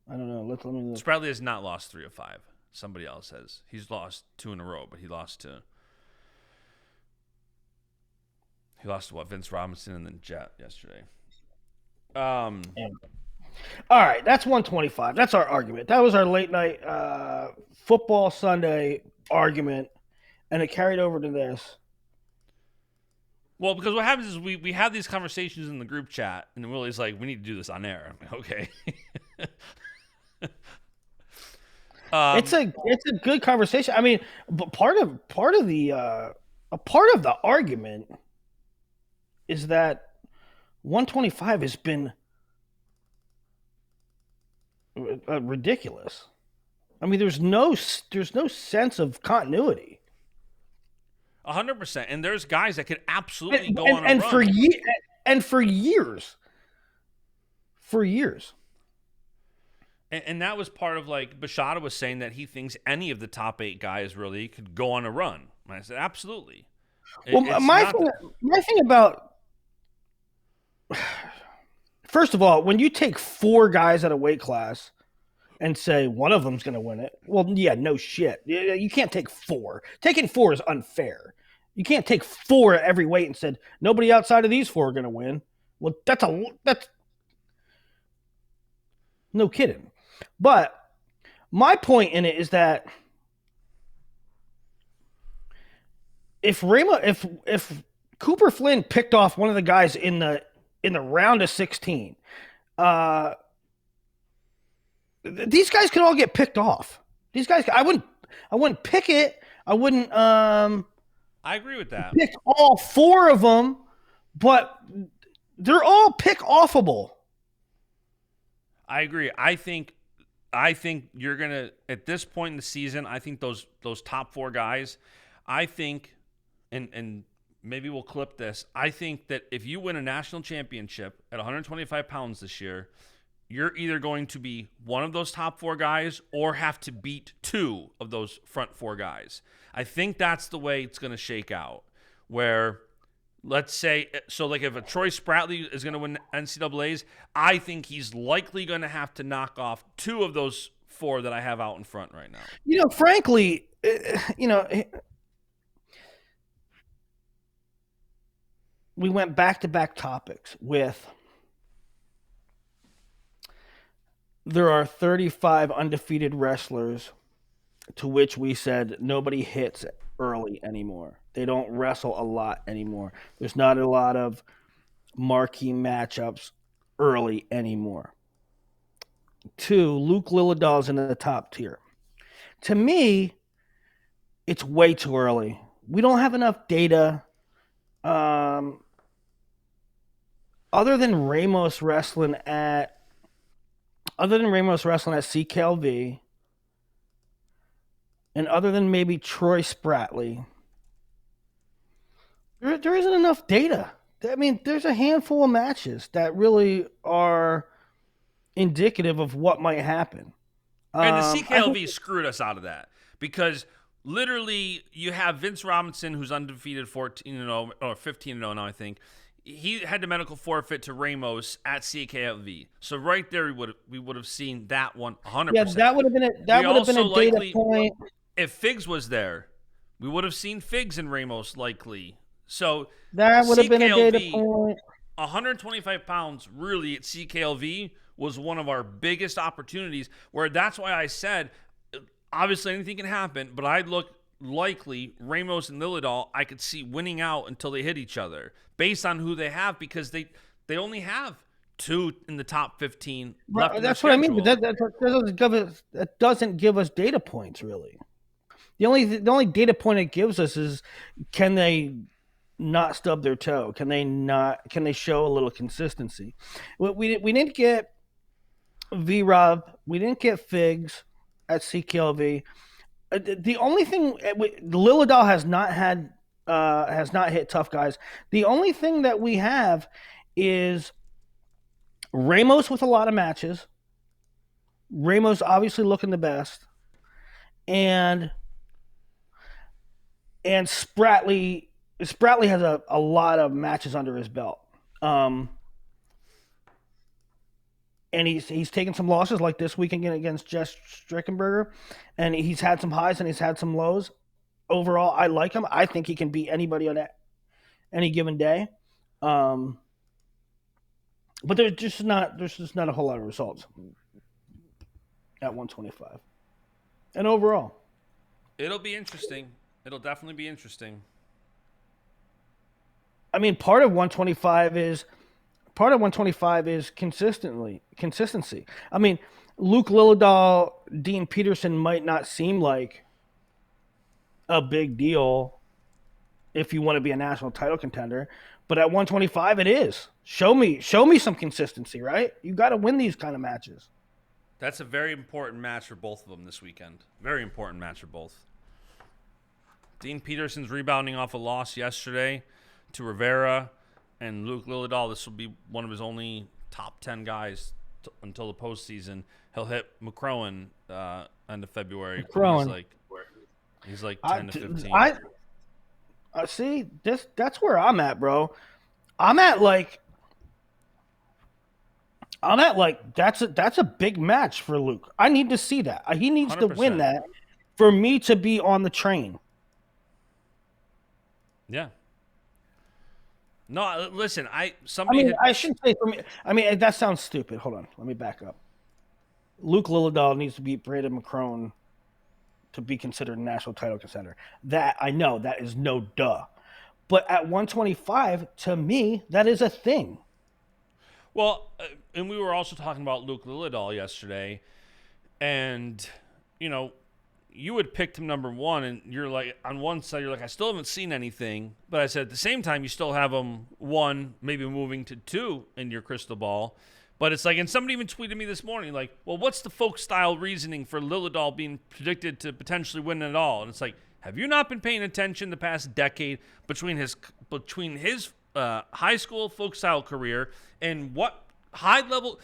[SPEAKER 2] Let me look.
[SPEAKER 1] Spratley has not lost 3 of 5. Somebody else has. He's lost 2 in a row, but he lost to what? Vince Robinson and then Jet yesterday.
[SPEAKER 2] All right, that's 125. That's our argument. That was our late night football Sunday argument, and it carried over to this.
[SPEAKER 1] Well, because what happens is we have these conversations in the group chat, and then Willie's like, "We need to do this on air." I'm like, okay.
[SPEAKER 2] It's a good conversation. I mean, but part of the argument is that 125 has been ridiculous. I mean, there's no sense of continuity.
[SPEAKER 1] 100%, and there's guys that could absolutely go on a
[SPEAKER 2] and
[SPEAKER 1] run.
[SPEAKER 2] for years.
[SPEAKER 1] And that was part of, like, Bashada was saying that he thinks any of the top 8 guys really could go on a run. And I said, absolutely.
[SPEAKER 2] My thing about, first of all, when you take 4 guys at a weight class and say one of them's going to win it, well, yeah, no shit. You can't take 4. Taking 4 is unfair. You can't take 4 at every weight and said nobody outside of these 4 are going to win. Well, that's no kidding. But my point in it is that if Cooper Flynn picked off one of the guys in the round of 16, these guys could all get picked off. These guys, I wouldn't pick it. I wouldn't.
[SPEAKER 1] I agree with that.
[SPEAKER 2] Pick all 4 of them, but they're all pick offable.
[SPEAKER 1] I agree. I think I think you're going to, at this point in the season, I think those top 4 guys, I think, and maybe we'll clip this, I think that if you win a national championship at 125 pounds this year, you're either going to be one of those top 4 guys or have to beat 2 of those front 4 guys. I think that's the way it's going to shake out, where let's say, so like if a Troy Spratley is going to win NCAAs, I think he's likely going to have to knock off 2 of those 4 that I have out in front right now.
[SPEAKER 2] Frankly, we went back-to-back topics with there are 35 undefeated wrestlers to which we said nobody hits early anymore. They don't wrestle a lot anymore. There's not a lot of marquee matchups early anymore. 2, Luke Lillidahl's in the top tier. To me, it's way too early. We don't have enough data. Other than Ramos wrestling at CKLV, and other than maybe Troy Spratley, there isn't enough data. I mean, there's a handful of matches that really are indicative of what might happen.
[SPEAKER 1] And the CKLV screwed us out of that because literally you have Vince Robinson, who's undefeated 14-0 or 15-0 now, I think. He had the medical forfeit to Ramos at CKLV. So right there, we would have seen that one 100%.
[SPEAKER 2] Yeah, that would have been a data point.
[SPEAKER 1] If Figs was there, we would have seen Figs and Ramos likely. So
[SPEAKER 2] that would have been a data point.
[SPEAKER 1] 125 pounds really at CKLV was one of our biggest opportunities, where that's why I said, obviously anything can happen, but I'd look likely Ramos and Lillidahl I could see winning out until they hit each other based on who they have, because they only have 2 in the top 15 left.
[SPEAKER 2] Right, that's what schedule. I mean, but that doesn't give us data points really. The only data point it gives us is, can they not stub their toe? Can they show a little consistency? We didn't get V-Rob. We didn't get Figs at CKLV. The only thing, Lillidahl has not hit tough guys. The only thing that we have is Ramos with a lot of matches. Ramos obviously looking the best, and Spratley has a lot of matches under his belt. And he's taken some losses like this weekend against Jess Strickenberger, and he's had some highs and he's had some lows. Overall, I like him. I think he can beat anybody on any given day. But there's just not a whole lot of results at 125. And overall,
[SPEAKER 1] it'll be interesting. It'll definitely be interesting.
[SPEAKER 2] I mean, part of 125 is consistency. I mean, Luke Lillidahl, Dean Peterson might not seem like a big deal if you want to be a national title contender, but at 125 it is. Show me some consistency, right? You got to win these kind of matches.
[SPEAKER 1] That's a very important match for both of them this weekend. Very important match for both. Dean Peterson's rebounding off a loss yesterday to Rivera, and Luke Lillidahl, this will be one of his only top 10 guys until the postseason. He'll hit McCrowan end of February. He's like 10 to 15.
[SPEAKER 2] I see. That's where I'm at, bro. I'm at like that's a big match for Luke. I need to see that. He needs 100%. To win that for me to be on the train.
[SPEAKER 1] Yeah. No, listen. I
[SPEAKER 2] shouldn't say for me. I mean, that sounds stupid. Hold on, let me back up. Luke Lillidahl needs to beat Braden McCrone to be considered a national title contender. That I know, that is no duh. But at 125, to me, that is a thing.
[SPEAKER 1] Well, and we were also talking about Luke Lillidahl yesterday, and you had picked him number 1, and you're like, on one side, you're like, I still haven't seen anything. But I said at the same time, you still have him 1, maybe moving to 2 in your crystal ball. But it's like, and somebody even tweeted me this morning, like, well, what's the folk style reasoning for Lillidahl being predicted to potentially win it all? And it's like, have you not been paying attention the past decade between his high school folk style career and what high level,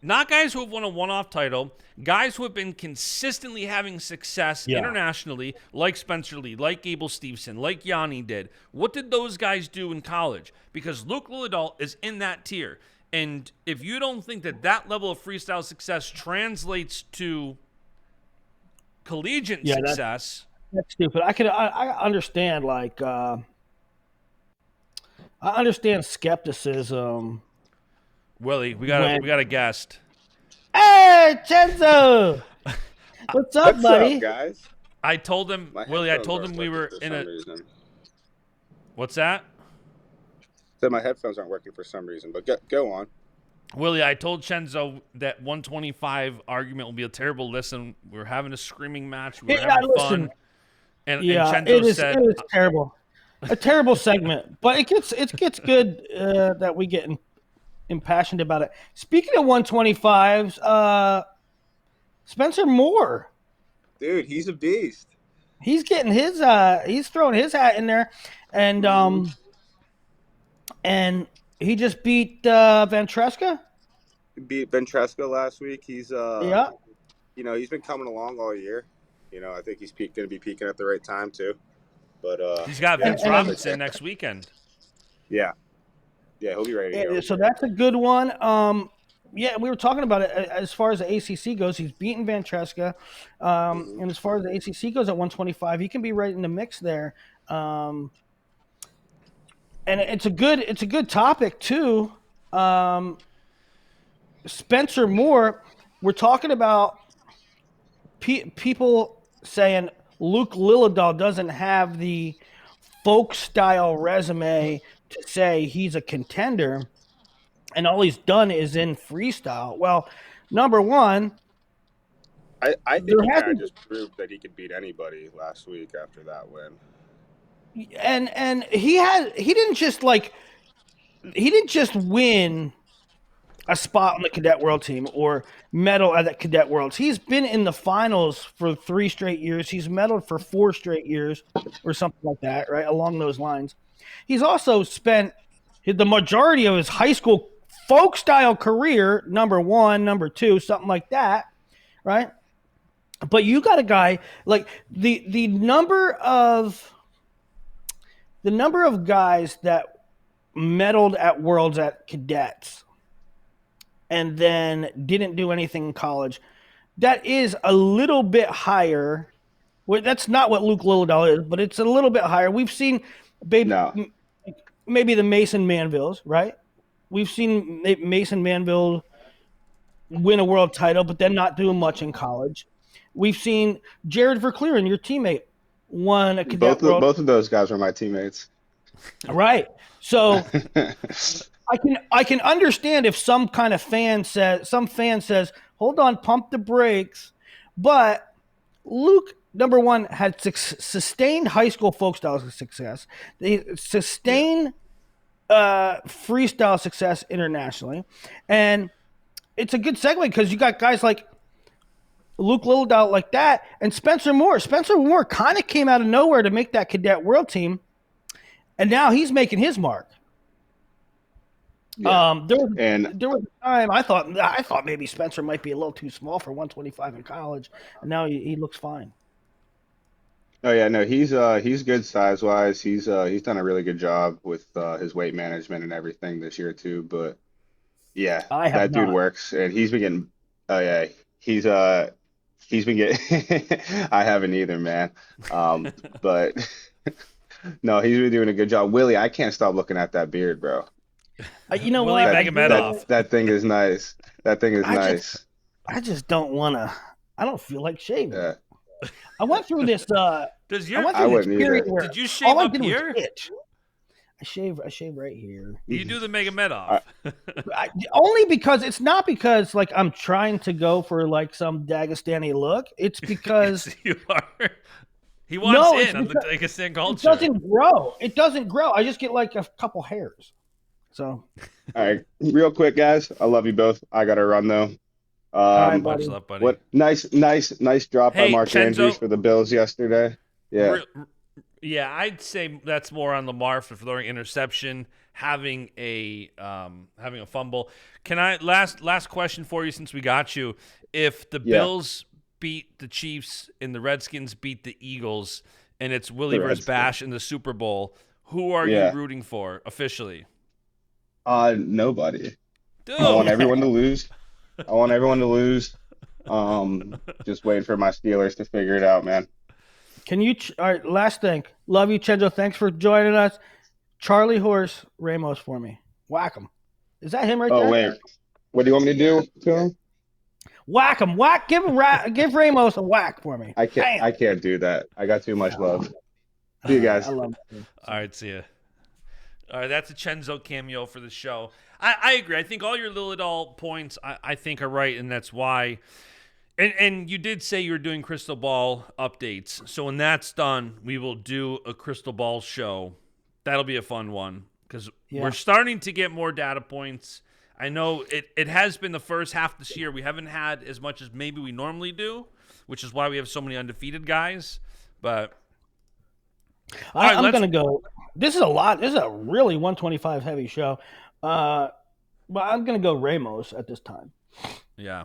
[SPEAKER 1] not guys who have won a one-off title, guys who have been consistently having success internationally, like Spencer Lee, like Gable Steveson, like Yanni did. What did those guys do in college? Because Luke Lillidahl is in that tier. And if you don't think that level of freestyle success translates to collegiate success,
[SPEAKER 2] that's stupid. I understand, like, I understand skepticism.
[SPEAKER 1] Willie, we got a guest.
[SPEAKER 2] Hey, Cenzo! What's up, buddy?
[SPEAKER 3] Up, guys?
[SPEAKER 1] I told him, Willie. I told him we were in a. What's that?
[SPEAKER 3] Said my headphones aren't working for some reason, but go on.
[SPEAKER 1] Willie, I told Cenzo that 125 argument will be a terrible listen. We're having a screaming match. We're having fun. And Cenzo said
[SPEAKER 2] it is terrible. A terrible segment, but it gets good that we get impassioned about it. Speaking of 125s, Spencer Moore,
[SPEAKER 3] dude, he's a beast.
[SPEAKER 2] He's getting his he's throwing his hat in there, and and he just beat Ventresca.
[SPEAKER 3] He beat Ventresca last week. He's you know, he's been coming along all year. You know, I think he's going to be peaking at the right time too. But
[SPEAKER 1] he's got Vince Robinson next weekend.
[SPEAKER 3] Yeah, he'll be ready to go.
[SPEAKER 2] So that's a good one. Yeah, we were talking about it as far as the ACC goes. He's beaten Ventresca, and as far as the ACC goes at 125, he can be right in the mix there. And it's a good topic too. Spencer Moore, we're talking about people saying Luke Lillidahl doesn't have the folk style resume to say he's a contender, and all he's done is in freestyle. Well, number one,
[SPEAKER 3] I think he kind of just proved that he could beat anybody last week after that win.
[SPEAKER 2] And he didn't just win a spot on the Cadet World team or medal at the Cadet Worlds. He's been in the finals for 3 straight years. He's medaled for 4 straight years or something like that, right? Along those lines. He's also spent the majority of his high school folk style career, number 1, number 2, something like that, right? But you got a guy like the number of guys that medaled at Worlds at cadets and then didn't do anything in college, that is a little bit higher. Well, that's not what Luke Lillidahl is, but it's a little bit higher. We've seen maybe the Mason Manvilles, right? We've seen Mason Manville win a world title, but then not doing much in college. We've seen Jared Vercleren, your teammate, won a cadet world.
[SPEAKER 3] Both of those guys were my teammates.
[SPEAKER 2] Right. So I can understand if some fan says, hold on, pump the brakes. But Luke, number one, had sustained high school folk style success. They sustained freestyle success internationally. And it's a good segue because you got guys like Luke Lillidahl like that and Spencer Moore. Spencer Moore kind of came out of nowhere to make that cadet world team. And now he's making his mark.
[SPEAKER 3] Yeah.
[SPEAKER 2] There was a time I thought maybe Spencer might be a little too small for 125 in college, and now he looks fine.
[SPEAKER 3] Oh yeah, no, he's good size wise. He's done a really good job with his weight management and everything this year too. But yeah, that dude works, and he's been getting. Oh yeah, he's been getting. I haven't either, man. But no, he's been doing a good job. Willie, I can't stop looking at that beard, bro.
[SPEAKER 2] You know
[SPEAKER 1] Willie
[SPEAKER 2] what?
[SPEAKER 1] That
[SPEAKER 3] thing is nice. That thing is nice.
[SPEAKER 2] I just don't want to. I don't feel like shaving.
[SPEAKER 3] Yeah.
[SPEAKER 2] I went through this.
[SPEAKER 3] I wouldn't either.
[SPEAKER 1] Did you shave up here?
[SPEAKER 2] I shave right here.
[SPEAKER 1] You do the Mega Med off.
[SPEAKER 2] Only because it's not because like I'm trying to go for like some Dagestani look. It's because
[SPEAKER 1] you are. He wants in on the Dagestan culture.
[SPEAKER 2] It doesn't grow. I just get like a couple hairs. So,
[SPEAKER 3] All right, real quick, guys. I love you both. I gotta run though.
[SPEAKER 2] all right,
[SPEAKER 1] Much
[SPEAKER 2] buddy.
[SPEAKER 1] love, buddy.
[SPEAKER 3] What nice drop by
[SPEAKER 1] Hey,
[SPEAKER 3] Mark Andrews
[SPEAKER 1] Cenzo.
[SPEAKER 3] for the Bills yesterday. Yeah,
[SPEAKER 1] Re- yeah, I'd say that's more on Lamar for throwing interception, having a fumble. Can I last question for you since we got you? If the
[SPEAKER 3] yeah,
[SPEAKER 1] Bills beat the Chiefs and the Redskins beat the Eagles, and it's Willie
[SPEAKER 3] the
[SPEAKER 1] versus
[SPEAKER 3] Redskins.
[SPEAKER 1] Bash in the Super Bowl, who are you
[SPEAKER 3] Yeah,
[SPEAKER 1] rooting for officially?
[SPEAKER 3] nobody. I want
[SPEAKER 1] Dude,
[SPEAKER 3] everyone to lose. I want everyone to lose. Just waiting for my Steelers to figure it out, man.
[SPEAKER 2] Can you? All right, last thing. Love you, Cenzo. Thanks for joining us. Charlie Horse Ramos for me. Whack him. Is that him right
[SPEAKER 3] Oh
[SPEAKER 2] there?
[SPEAKER 3] wait, what do you want me to do to him?
[SPEAKER 2] Whack him. Whack. Give Ramos a whack for me. Bam.
[SPEAKER 3] I can't do that. I got too much love. See you
[SPEAKER 2] All right,
[SPEAKER 3] guys.
[SPEAKER 2] I love it.
[SPEAKER 1] all right, see ya. All right, that's a Cenzo cameo for the show. I agree. I think all your Lilidol points I think are right, and that's why. And you did say you were doing crystal ball updates. So when that's done, we will do a crystal ball show. That'll be a fun one because we're starting to get more data points. I know it has been the first half this year. We haven't had as much as maybe we normally do, which is why we have so many undefeated guys. But
[SPEAKER 2] I'm going to go. This is a lot. This is a really 125 heavy show. But I'm going to go Ramos at this time.
[SPEAKER 1] Yeah.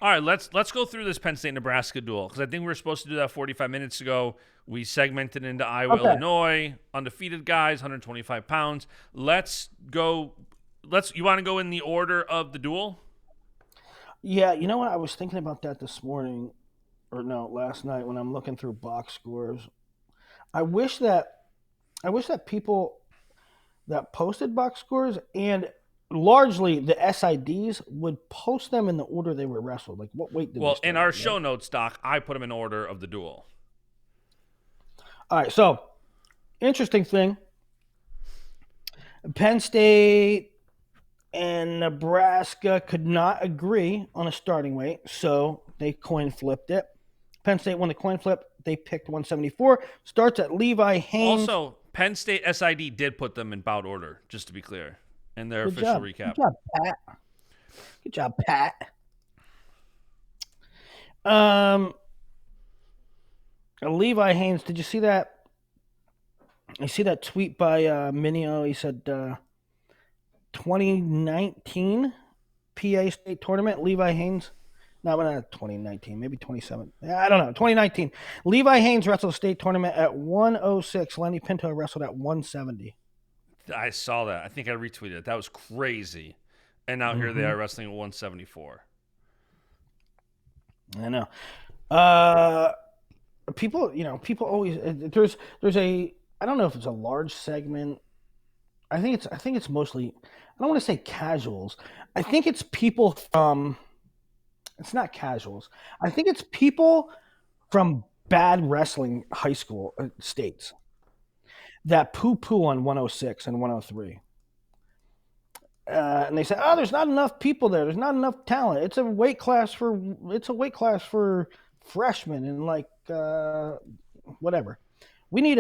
[SPEAKER 1] All right, let's go through this Penn State Nebraska duel because I think we were supposed to do that 45 minutes ago. We segmented into Iowa, Illinois, undefeated guys, 125 pounds. Let's go. You want to go in the order of the duel?
[SPEAKER 2] Yeah, you know what? I was thinking about that this morning, or no, last night when I'm looking through box scores. I wish that people that posted box scores and largely the SIDs would post them in the order they were wrestled. Like what weight did they start
[SPEAKER 1] in our
[SPEAKER 2] at,
[SPEAKER 1] show notes, Doc, I put them in order of the duel.
[SPEAKER 2] All right, so interesting thing. Penn State and Nebraska could not agree on a starting weight, so they coin flipped it. Penn State won the coin flip. They picked 174. Starts at Levi Haynes.
[SPEAKER 1] Also, Penn State SID did put them in bout order, just to be clear, in their official recap.
[SPEAKER 2] Good job, Pat. Good job, Pat. Levi Haynes, did you see that? You see that tweet by Minio? He said 2019 PA State Tournament, Levi Haynes. No, not 2019, maybe 27. I don't know. 2019. Levi Haynes wrestled state tournament at 106. Lenny Pinto wrestled at 170.
[SPEAKER 1] I saw that. I think I retweeted it. That was crazy. And now here they are wrestling at 174.
[SPEAKER 2] I know. People always there's a, I don't know if it's a large segment. I think it's mostly, I don't want to say casuals. I think it's people from, it's not casuals. I think it's people from bad wrestling high school states that poo-poo on 106 and 103. And they say, "Oh, there's not enough people there. There's not enough talent. It's a weight class for freshmen and like whatever. We need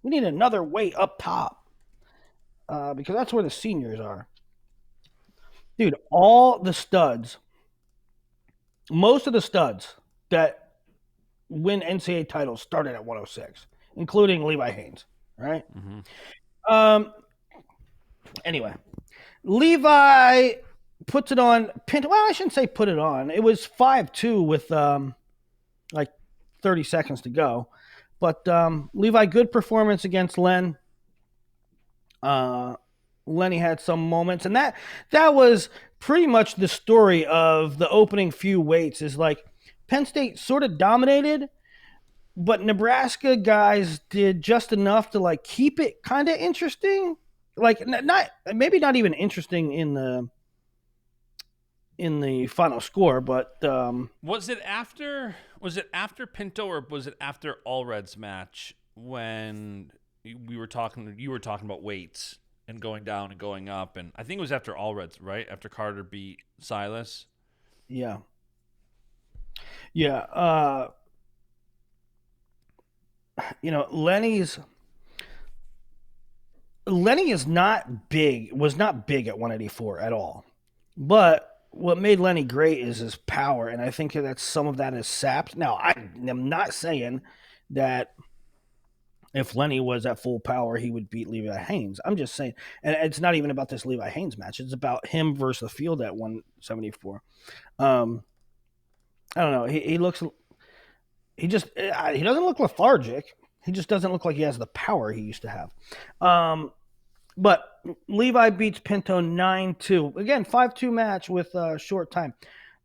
[SPEAKER 2] another weight up top because that's where the seniors are." Dude, most of the studs that win NCAA titles started at 106, including Levi Haynes, right? Mm-hmm. Anyway, Levi puts it on. Well, I shouldn't say put it on. It was 5-2 with like 30 seconds to go. But Levi, good performance against Len. Lenny had some moments, and that was pretty much the story of the opening few weights. Is like Penn State sort of dominated, but Nebraska guys did just enough to like keep it kind of interesting. Like not even interesting in the final score, but
[SPEAKER 1] was it after Pinto or was it after Allred's match when you were talking about weights and going down and going up, and I think it was after Allred's, right? After Carter beat Silas.
[SPEAKER 2] Yeah. Lenny's Lenny was not big at 184 at all. But what made Lenny great is his power, and I think that some of that is sapped. Now, I am not saying that if Lenny was at full power, he would beat Levi Haines. I'm just saying, and it's not even about this Levi Haines match. It's about him versus the field at 174. I don't know. He doesn't look lethargic. He just doesn't look like he has the power he used to have. But Levi beats Pinto 9-2. Again, 5-2 match with short time.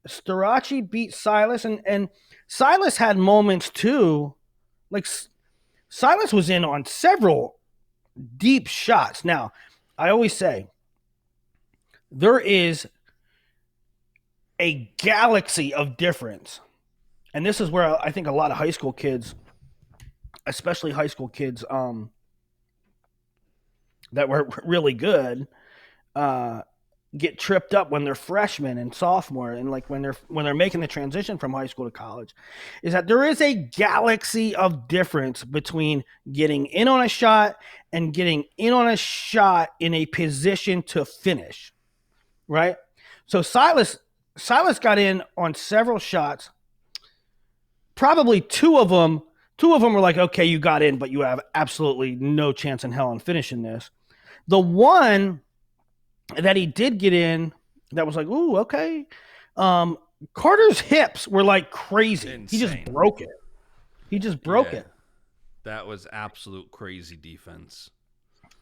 [SPEAKER 2] Starachi beat Silas, and Silas had moments too. Like Silas was in on several deep shots. Now, I always say there is a galaxy of difference. And this is where I think a lot of high school kids, especially high school kids that were really good, get tripped up when they're freshmen and sophomore, and like when they're making the transition from high school to college, is that there is a galaxy of difference between getting in on a shot and getting in on a shot in a position to finish, right? So Silas got in on several shots. Probably two of them were like, okay, you got in, but you have absolutely no chance in hell in finishing this. The one that he did get in that was like, ooh, okay. Carter's hips were like crazy. Insane. He just broke it.
[SPEAKER 1] That was absolute crazy defense.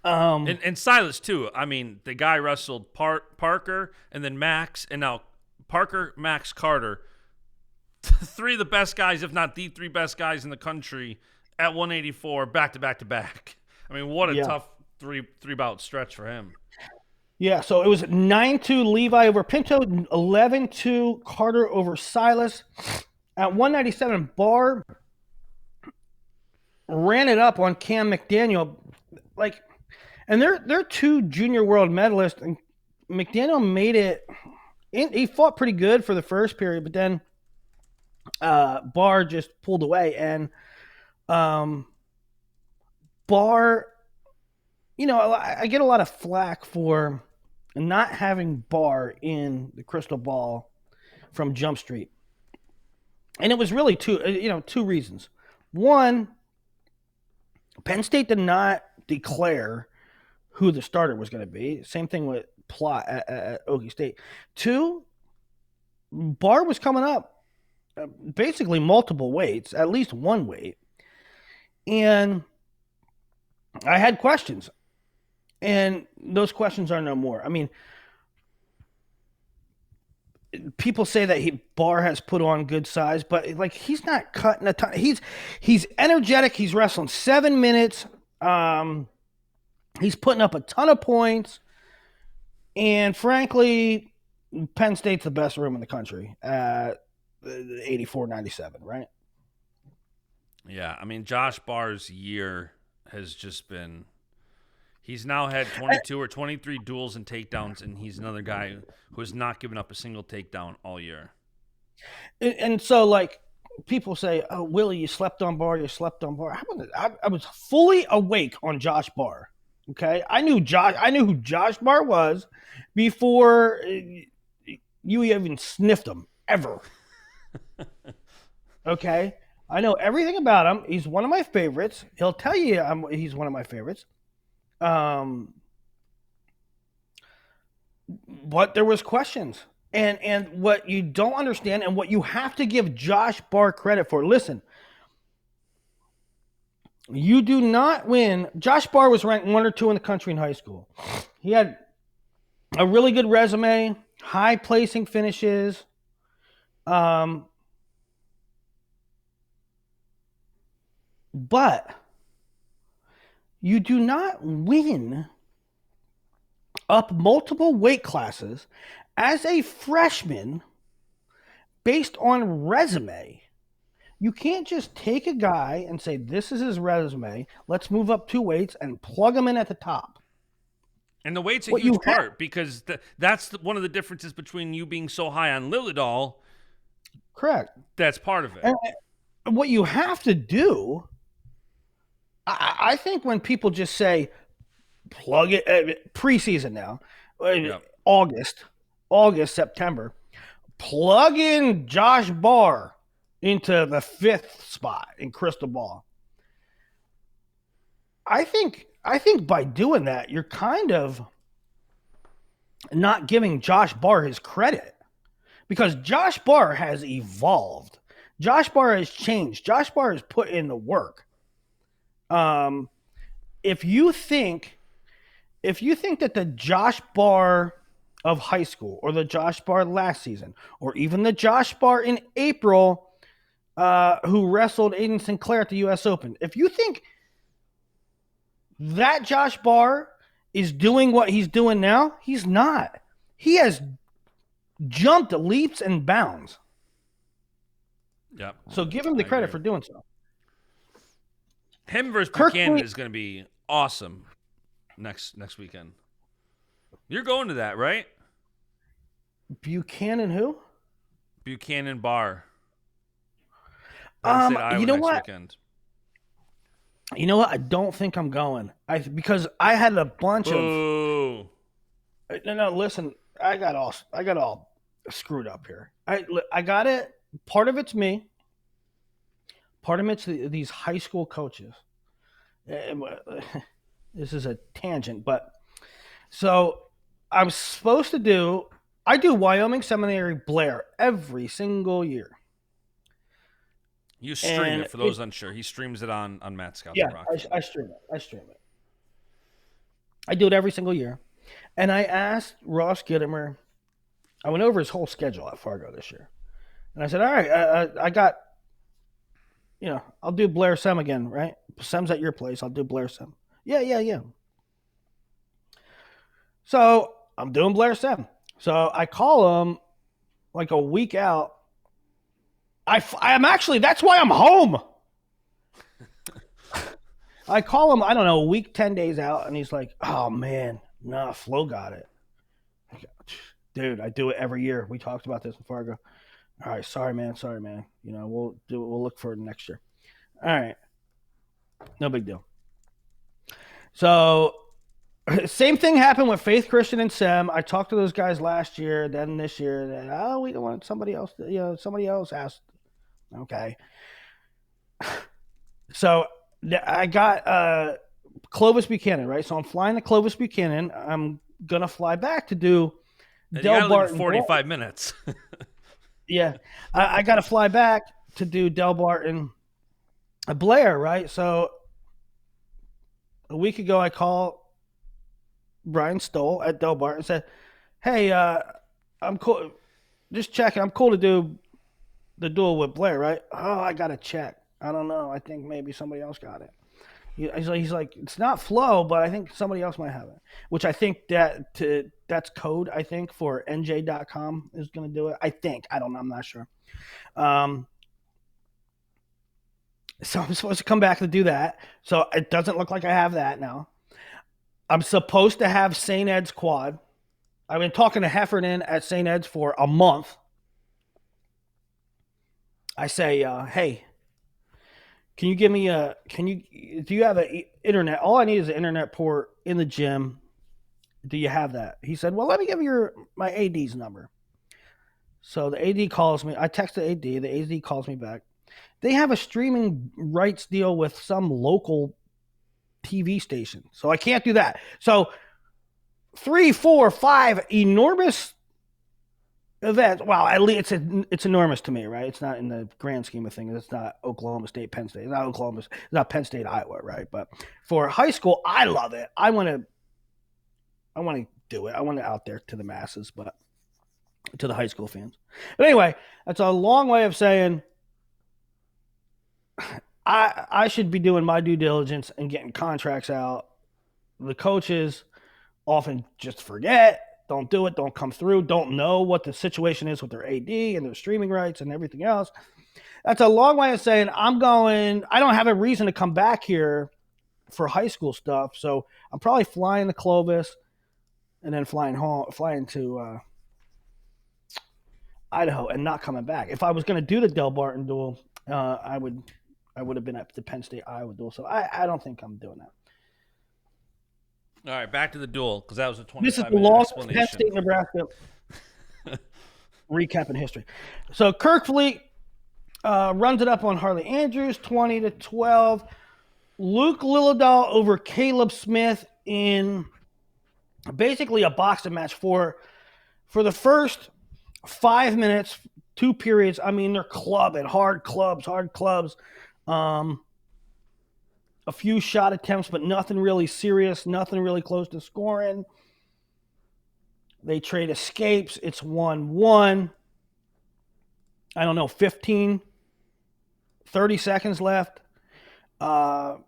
[SPEAKER 1] And Silas too. I mean, the guy wrestled Parker and then Max, and now Parker, Max, Carter. Three of the best guys, if not the three best guys in the country at 184, back to back. I mean, what a tough three bout stretch for him.
[SPEAKER 2] Yeah, so it was 9-2 Levi over Pinto, 11-2 Carter over Silas. At 197, Barr ran it up on Cam McDaniel. Like, and they're two junior world medalists, and McDaniel made it. He fought pretty good for the first period, but then Barr just pulled away, and Barr, I get a lot of flack for not having Barr in the crystal ball from Jump Street, and it was really two reasons. One, Penn State did not declare who the starter was going to be. Same thing with Plot at Okie State. Two, Barr was coming up basically multiple weights, at least one weight. And I had questions. And those questions are no more. I mean, people say that Barr has put on good size, but like he's not cutting a ton. He's energetic. He's wrestling 7 minutes. He's putting up a ton of points. And frankly, Penn State's the best room in the country at 84-97, right?
[SPEAKER 1] Yeah, I mean, Josh Barr's year has just been... He's now had 22 or 23 duels and takedowns, and he's another guy who has not given up a single takedown all year.
[SPEAKER 2] And so, like, people say, oh, Willie, you slept on Barr. I was fully awake on Josh Barr, okay? I knew who Josh Barr was before you even sniffed him, ever. Okay? I know everything about him. He's one of my favorites. He'll tell you he's one of my favorites. But there was questions, and what you don't understand, and what you have to give Josh Barr credit for. Listen, you do not win. Josh Barr was ranked 1 or 2 in the country in high school. He had a really good resume, high placing finishes. But you do not win up multiple weight classes as a freshman based on resume. You can't just take a guy and say, this is his resume, let's move up 2 weights and plug him in at the top.
[SPEAKER 1] And the weight's a huge part, because that's one of the differences between you being so high on Lillidahl.
[SPEAKER 2] Correct.
[SPEAKER 1] That's part of it.
[SPEAKER 2] And what you have to do, I think when people just say, plug it preseason now.
[SPEAKER 1] Yep.
[SPEAKER 2] August, September. Plug in Josh Barr into the 5th spot in crystal ball. I think by doing that, you're kind of not giving Josh Barr his credit, because Josh Barr has evolved. Josh Barr has changed. Josh Barr has put in the work. If you think that the Josh Barr of high school, or the Josh Barr last season, or even the Josh Barr in April, who wrestled Aiden Sinclair at the U.S. Open, if you think that Josh Barr is doing what he's doing now, he's not. He has jumped leaps and bounds.
[SPEAKER 1] Yep.
[SPEAKER 2] So give him the credit for doing so.
[SPEAKER 1] Him versus Buchanan is going to be awesome next weekend. You're going to that, right?
[SPEAKER 2] Buchanan who?
[SPEAKER 1] Buchanan Barr.
[SPEAKER 2] You know what?
[SPEAKER 1] Weekend.
[SPEAKER 2] You know what? I don't think I'm going. Because I had a bunch of. No. Listen, I got all screwed up here. I got it. Part of it's me. Part of it's these high school coaches. This is a tangent, but so I'm supposed to do. I do Wyoming Seminary Blair every single year.
[SPEAKER 1] You stream it for those unsure. He streams it on Matt Scott's Rock.
[SPEAKER 2] I stream it. I do it every single year. And I asked Ross Gittimer, I went over his whole schedule at Fargo this year. And I said, all right, I got, I'll do Blair Sem again, right? Sem's at your place. I'll do Blair Sem. Yeah. So I'm doing Blair Sem. So I call him like a week out. I'm actually, that's why I'm home. I call him, I don't know, a week, 10 days out, and he's like, oh, man, nah, Flo got it. Dude, I do it every year. We talked about this in Fargo. All right, sorry, man. We'll look for it next year. All right. No big deal. So, same thing happened with Faith Christian and Sem. I talked to those guys last year, then this year. Then, we don't want somebody else. Somebody else asked. Okay. So I got Clovis Buchanan, right? So I'm flying to Clovis Buchanan. I'm gonna fly back to do
[SPEAKER 1] Del Barton. 45 minutes.
[SPEAKER 2] Yeah, I got to fly back to do Del Barton Blair, right? So a week ago, I called Brian Stoll at Del Barton and said, "Hey, I'm cool. Just checking. I'm cool to do the duel with Blair, right? Oh, I got to check. I don't know. I think maybe somebody else got it." He's like, it's not Flo, but I think somebody else might have it. Which I think that's code, I think, for NJ.com is going to do it. I think. I don't know. I'm not sure. So I'm supposed to come back to do that. So it doesn't look like I have that now. I'm supposed to have St. Ed's quad. I've been talking to Heffernan at St. Ed's for a month. I say, hey, can you give me do you have an internet? All I need is an internet port in the gym. Do you have that? He said, well, let me give you my AD's number. So the AD calls me. I text the AD. The AD calls me back. They have a streaming rights deal with some local TV station. So I can't do that. So 3, 4, 5 enormous events. Well, at least it's enormous to me, right? It's not in the grand scheme of things. It's not Oklahoma State, Penn State. It's not Penn State, Iowa, right? But for high school, I love it. I want to do it. I want it out there to the masses, but to the high school fans. But anyway, that's a long way of saying I should be doing my due diligence and getting contracts out. The coaches often just forget. Don't do it. Don't come through. Don't know what the situation is with their AD and their streaming rights and everything else. That's a long way of saying I don't have a reason to come back here for high school stuff. So I'm probably flying to Clovis and then flying to Idaho and not coming back. If I was going to do the Del Barton duel, I would have been at the Penn State Iowa duel. So I don't think I'm doing that.
[SPEAKER 1] All right, back to the duel, because that was a
[SPEAKER 2] This is
[SPEAKER 1] 25-minute
[SPEAKER 2] the longest Penn
[SPEAKER 1] explanation.
[SPEAKER 2] State, Nebraska recap in history. So Kirkfleet runs it up on Harley Andrews, 20-12. Luke Lillidahl over Caleb Smith in basically a boxing match for the first 5 minutes, 2 periods. I mean, they're clubbing, hard clubs. A few shot attempts, but nothing really serious, nothing really close to scoring. They trade escapes. It's 1-1. I don't know, 15, 30 seconds left. Caleb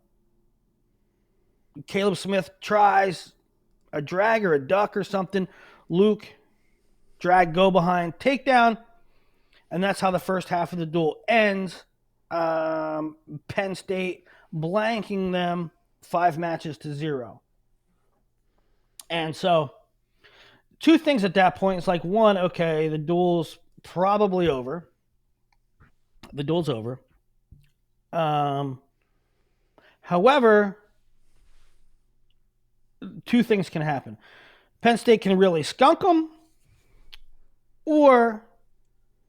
[SPEAKER 2] Smith tries a drag or a duck or something. Luke, drag, go behind, takedown. And that's how the first half of the duel ends. Penn State blanking them 5-0. And so 2 things at that point. It's like, one, okay, the duel's probably over. The duel's over. However, 2 things can happen. Penn State can really skunk them, or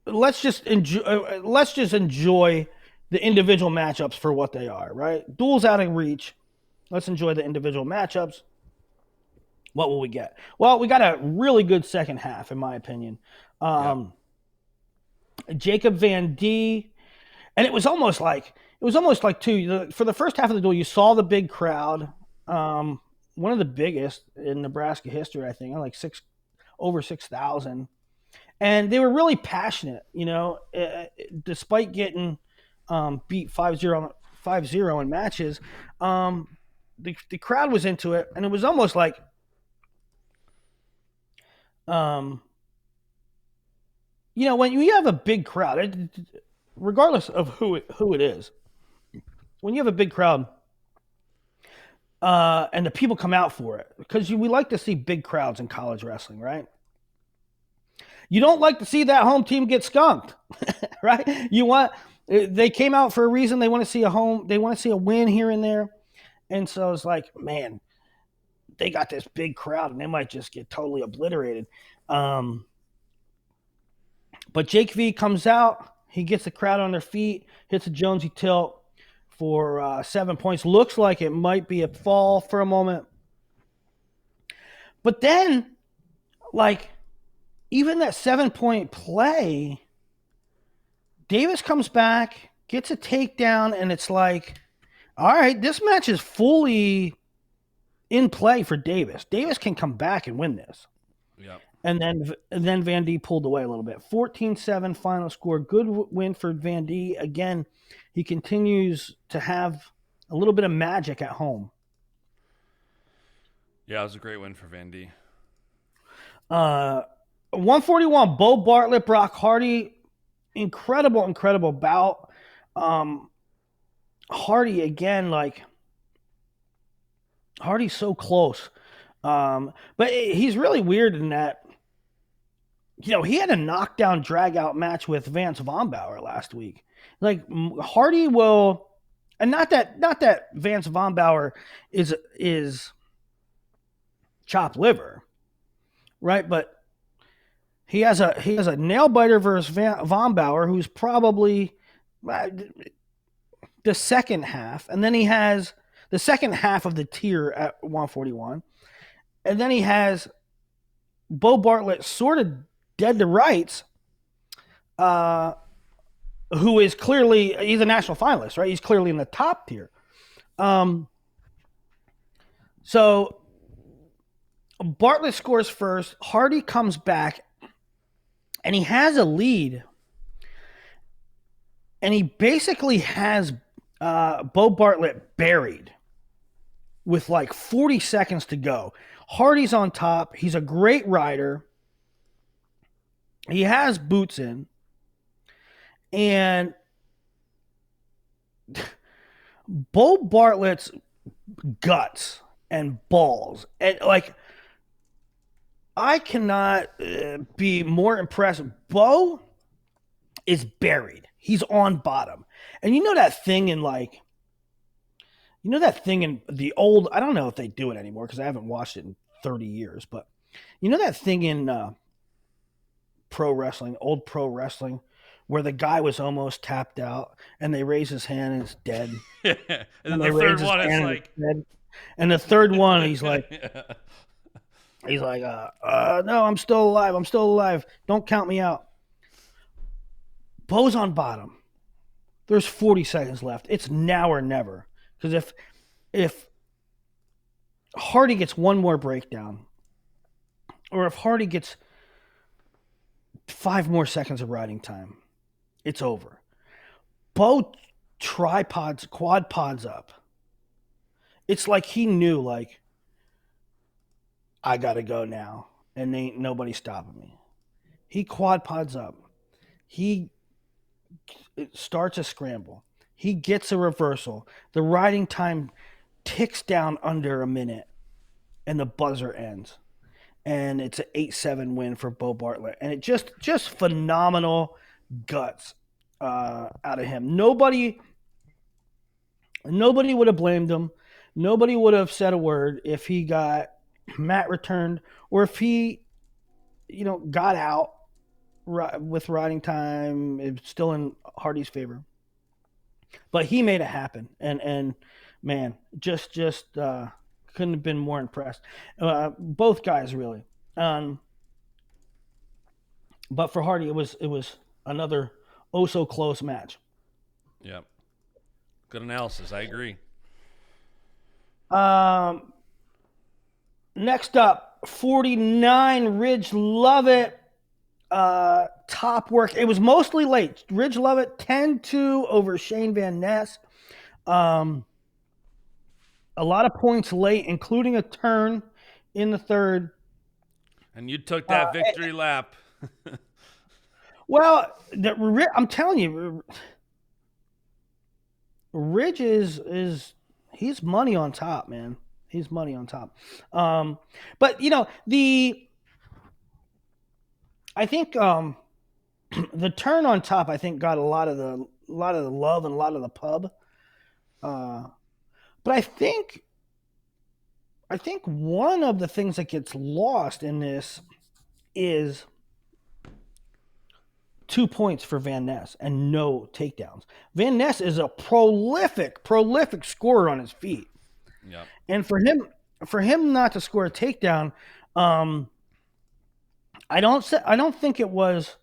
[SPEAKER 2] let's just enjoy the individual matchups for what they are, right? Duels out of reach. Let's enjoy the individual matchups. What will we get? Well, we got a really good second half, in my opinion. Jacob Van D, and it was almost like too, for the first half of the duel, you saw the big crowd, one of the biggest in Nebraska history, I think, like over 6,000. And they were really passionate, despite getting beat 5-0 in matches. The crowd was into it, and it was almost like, when you have a big crowd, regardless of who it is, when you have a big crowd, and the people come out for it, because we like to see big crowds in college wrestling, right? You don't like to see that home team get skunked, right? They came out for a reason. They want to see a win here and there. And so it's like, man, they got this big crowd and they might just get totally obliterated. But Jake V comes out. He gets the crowd on their feet, hits a Jonesy tilt for 7 points. Looks like it might be a fall for a moment. But then, even that 7-point play, Davis comes back, gets a takedown, and it's like, all right, this match is fully in play for Davis. Davis can come back and win this.
[SPEAKER 1] Yep.
[SPEAKER 2] And then Van D pulled away a little bit. 14-7 final score. Good win for Van D. Again, he continues to have a little bit of magic at home.
[SPEAKER 1] Yeah, it was a great win for Van D.
[SPEAKER 2] 141, Bo Bartlett, Brock Hardy. Incredible bout. Hardy, again, Hardy's so close. But he's really weird in that, he had a knockdown drag-out match with Vance Von Bauer last week. Hardy will, and not that Vance Von Bauer is chopped liver, right? But he has a nail biter versus Von Bauer, who's probably the second half, and then he has the second half of the tier at 141, and then he has Bo Bartlett sort of dead to rights, who is clearly, he's a national finalist, right? He's clearly in the top tier. So Bartlett scores first. Hardy comes back, and he has a lead. And he basically has Bo Bartlett buried with 40 seconds to go. Hardy's on top. He's a great rider. He has boots in. And Bo Bartlett's guts and balls, and I cannot be more impressed. Bo is buried. He's on bottom. And you know that thing in You know that thing in the old, I don't know if they do it anymore because I haven't watched it in 30 years, but you know that thing in old pro wrestling, where the guy was almost tapped out and they raise his hand and it's dead.
[SPEAKER 1] And then
[SPEAKER 2] And
[SPEAKER 1] the
[SPEAKER 2] they raise
[SPEAKER 1] third
[SPEAKER 2] his
[SPEAKER 1] one is
[SPEAKER 2] hand and
[SPEAKER 1] like,
[SPEAKER 2] it's dead. And the third one, he's like,
[SPEAKER 1] yeah.
[SPEAKER 2] no, I'm still alive. I'm still alive. Don't count me out. Bo's on bottom. There's 40 seconds left. It's now or never. Because if Hardy gets one more breakdown, or if Hardy gets 5 more seconds of riding time, it's over. Bo quad pods up. It's like he knew, like, I gotta go now, and ain't nobody stopping me. He quad pods up. He starts a scramble. He gets a reversal. The riding time ticks down under a minute, and the buzzer ends. And it's an 8-7 win for Bo Bartlett. And it just phenomenal guts out of him. Nobody would have blamed him. Nobody would have said a word if he got mat returned or if he, got out with riding time. It's still in Hardy's favor. But he made it happen. And man, just couldn't have been more impressed. Both guys, really. But for Hardy, it was another so close match.
[SPEAKER 1] Yep. Good analysis. I agree.
[SPEAKER 2] Next up, 49, Ridge Lovett. Top work. It was mostly late. Ridge Lovett 10-2 over Shane Van Ness. A lot of points late, including a turn in the third.
[SPEAKER 1] And you took that victory lap.
[SPEAKER 2] Well, I'm telling you, Ridge is he's money on top, man. He's money on top. But I think the turn on top, I think, got a lot of the love and a lot of the pub. But I think one of the things that gets lost in this is 2 points for Van Ness and no takedowns. Van Ness is a prolific scorer on his feet.
[SPEAKER 1] Yeah.
[SPEAKER 2] And for him not to score a takedown, I don't think it was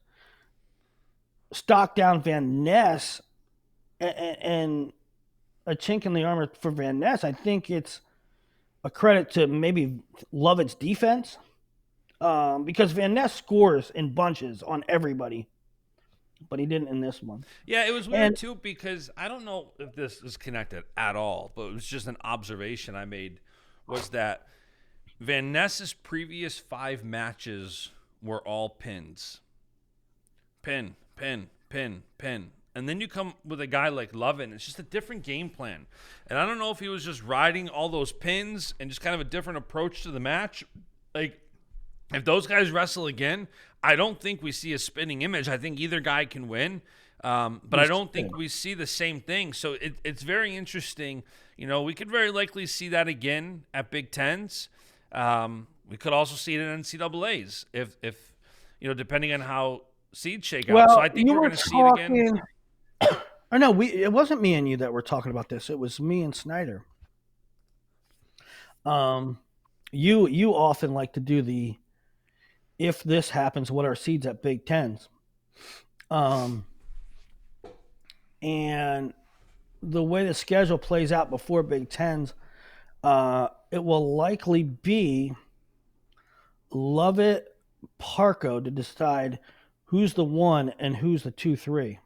[SPEAKER 2] stock down Van Ness and a chink in the armor for Van Ness. I think it's a credit to maybe Lovett's defense, because Van Ness scores in bunches on everybody, but he didn't in this one.
[SPEAKER 1] Yeah, it was weird too, because I don't know if this is connected at all, but it was just an observation I made, was that Van Ness's previous 5 matches were all pins. Pin. And then you come with a guy like Lovett, and it's just a different game plan. And I don't know if he was just riding all those pins and just kind of a different approach to the match. Like, if those guys wrestle again, I don't think we see a spinning image. I think either guy can win, but I don't think we see the same thing. So it's very interesting. We could very likely see that again at Big Tens. We could also see it in NCAAs if depending on how seeds shake out. So I think we're going to see it again.
[SPEAKER 2] Or no, it wasn't me and you that were talking about this. It was me and Snyder. You often like to do the, if this happens, what are seeds at Big Tens? And the way the schedule plays out before Big Tens, it will likely be Lovett, Parco to decide who's the 1 and who's the 2-3.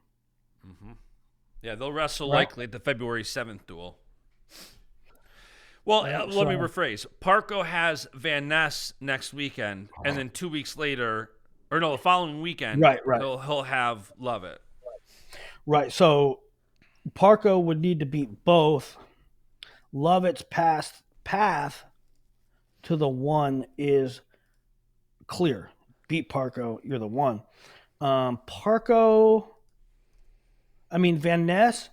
[SPEAKER 1] Mm-hmm. Yeah, they'll wrestle likely at the February 7th duel. Well, let me rephrase. Parco has Van Ness next weekend, and then 2 weeks later, the following weekend,
[SPEAKER 2] right.
[SPEAKER 1] He'll have Lovett.
[SPEAKER 2] Right. So Parco would need to beat both. Lovett's path to the 1 is clear. Beat Parco, you're the 1. Van Ness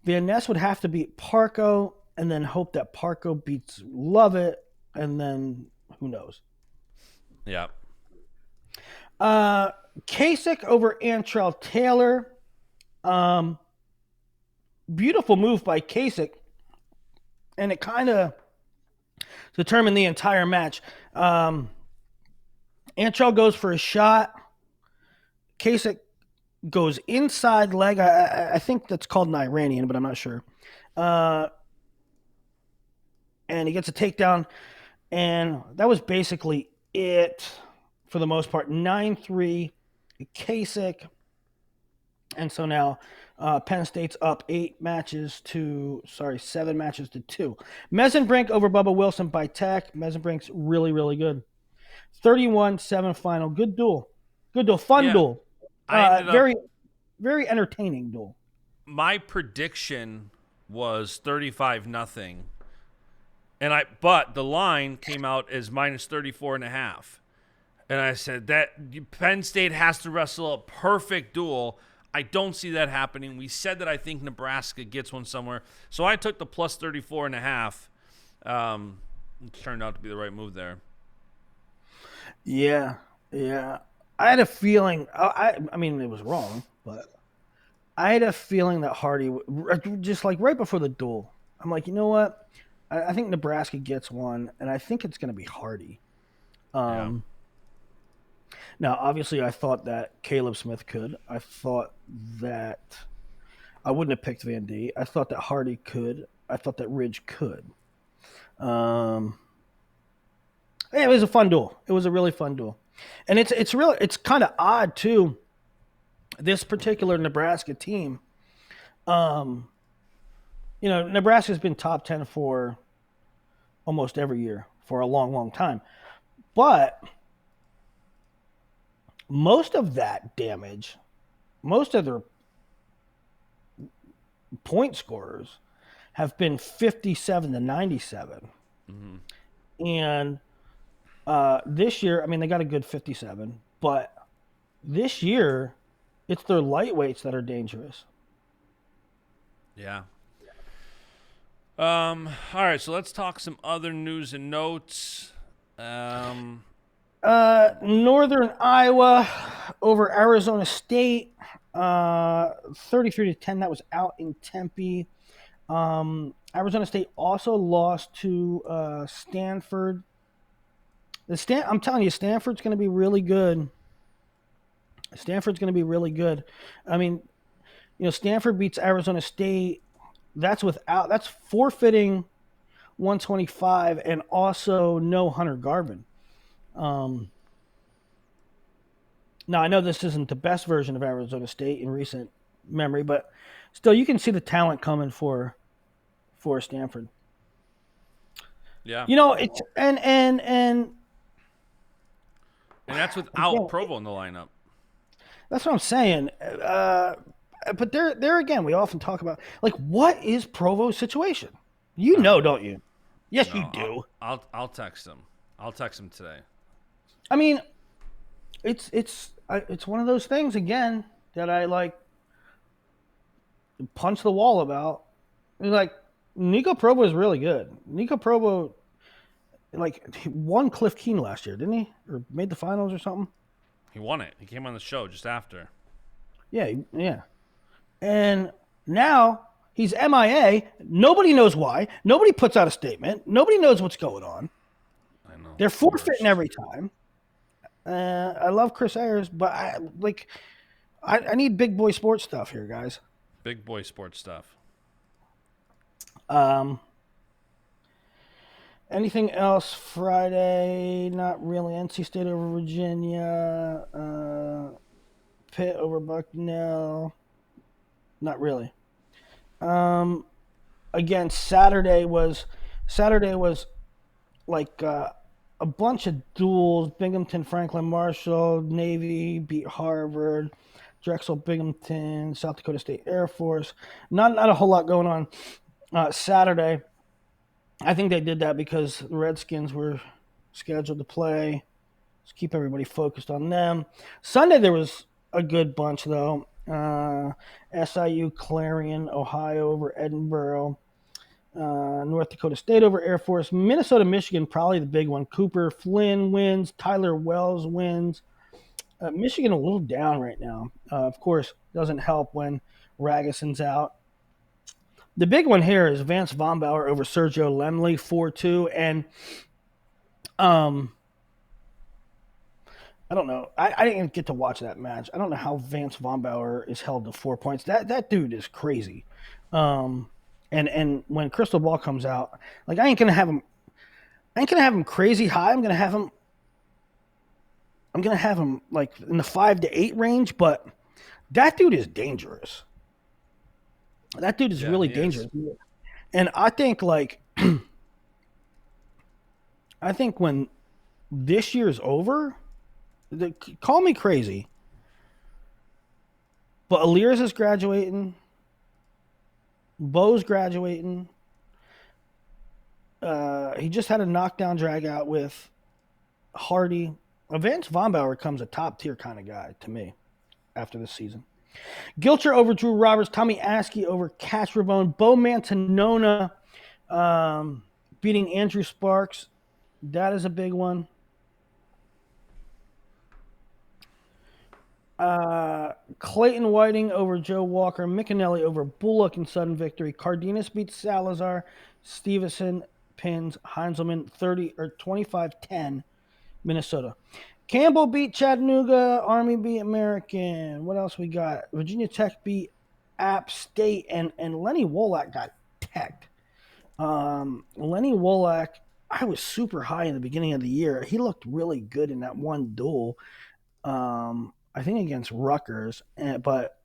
[SPEAKER 2] Van Ness would have to beat Parco and then hope that Parco beats Lovett, and then who knows?
[SPEAKER 1] Yeah.
[SPEAKER 2] Kasich over Antrell Taylor. Beautiful move by Kasich, and it kind of determined the entire match. Antrell goes for a shot. Kasich goes inside leg. I think that's called an Iranian, but I'm not sure. And he gets a takedown, and that was basically it for the most part. 9-3, Kasich. And so now Penn State's up 7 matches to 2. Mesenbrink over Bubba Wilson by tech. Mesenbrink's really, really good. 31-7 final. Good duel. Fun duel. Very, very entertaining duel.
[SPEAKER 1] My prediction was 35-0. But the line came out as -34.5. And I said that Penn State has to wrestle a perfect duel. I don't see that happening. We said that I think Nebraska gets one somewhere. So I took the plus 34.5. It turned out to be the right move there.
[SPEAKER 2] Yeah. I had a feeling, I mean, it was wrong, but I had a feeling that Hardy, just like right before the duel, I'm like, you know what? I think Nebraska gets one, and I think it's going to be Hardy. Now, obviously, I thought that Caleb Smith could. I thought that I wouldn't have picked Van D. I thought that Hardy could. I thought that Ridge could. Yeah, it was a fun duel. It was a really fun duel. And it's kind of odd, too, this particular Nebraska team. Nebraska's been top 10 for almost every year for a long, long time. But most of that damage, most of their point scorers have been 57-97. Mm-hmm. And this year, I mean, they got a good 57, but this year, it's their lightweights that are dangerous.
[SPEAKER 1] Yeah. All right, so let's talk some other news and notes.
[SPEAKER 2] Northern Iowa over Arizona State, 33-10. That was out in Tempe. Arizona State also lost to Stanford. I'm telling you, Stanford's going to be really good. I mean, Stanford beats Arizona State. That's forfeiting 125 and also no Hunter Garvin. Now, I know this isn't the best version of Arizona State in recent memory, but still, you can see the talent coming for Stanford.
[SPEAKER 1] Yeah.
[SPEAKER 2] It's and
[SPEAKER 1] that's without Provo in the lineup.
[SPEAKER 2] That's what I'm saying. But there again, we often talk about, like, what is Provo's situation? Don't you? Yes, you do.
[SPEAKER 1] I'll text him. I'll text him today.
[SPEAKER 2] I mean, it's one of those things again that I like punch the wall about. Like, Nico Provo is really good. Nico Provo, like, he won Cliff Keen last year, didn't he? Or made the finals or something?
[SPEAKER 1] He won it. He came on the show just after.
[SPEAKER 2] Yeah. And now he's MIA. Nobody knows why. Nobody puts out a statement. Nobody knows what's going on.
[SPEAKER 1] I know.
[SPEAKER 2] They're forfeiting every time. I love Chris Ayers, but I need big boy sports stuff here, guys.
[SPEAKER 1] Big boy sports stuff.
[SPEAKER 2] Anything else Friday? Not really. NC State over Virginia. Pitt over Bucknell. Not really. Again, Saturday was like a bunch of duels. Binghamton, Franklin Marshall, Navy beat Harvard, Drexel, Binghamton, South Dakota State Air Force. Not a whole lot going on Saturday. I think they did that because the Redskins were scheduled to play. Let's keep everybody focused on them. Sunday there was a good bunch though. SIU Clarion, Ohio over Edinburgh. North Dakota State over Air Force. Minnesota, Michigan, probably the big one. Cooper Flynn wins. Tyler Wells wins. Michigan a little down right now. Of course, doesn't help when Ragason's out. The big one here is Vance Vombauer over Sergio Lemley, 4-2. And I don't know. I didn't get to watch that match. I don't know how Vance Vombauer is held to 4 points. That dude is crazy. And when Crystal Ball comes out, like I ain't gonna have him crazy high. I'm gonna have him like in the 5 to 8 range, but that dude is dangerous. That dude is really dangerous. And I think I think when this year's over, call me crazy, but Aliers is graduating. Bo's graduating. He just had a knockdown drag out with Hardy. Vance Vombauer comes a top tier kind of guy to me after this season. Gilcher over Drew Roberts. Tommy Askey over Cash Rabone. Bo Mantanona beating Andrew Sparks. That is a big one. Clayton Whiting over Joe Walker. Mickinelli over Bullock in sudden victory. Cardenas beats Salazar. Stevenson pins Heinzelman 25-10. Minnesota. Campbell beat Chattanooga. Army beat American. What else we got? Virginia Tech beat App State, and Lenny Wolak got teched. Lenny Wolak, I was super high in the beginning of the year. He looked really good in that one duel. I think against Rutgers, but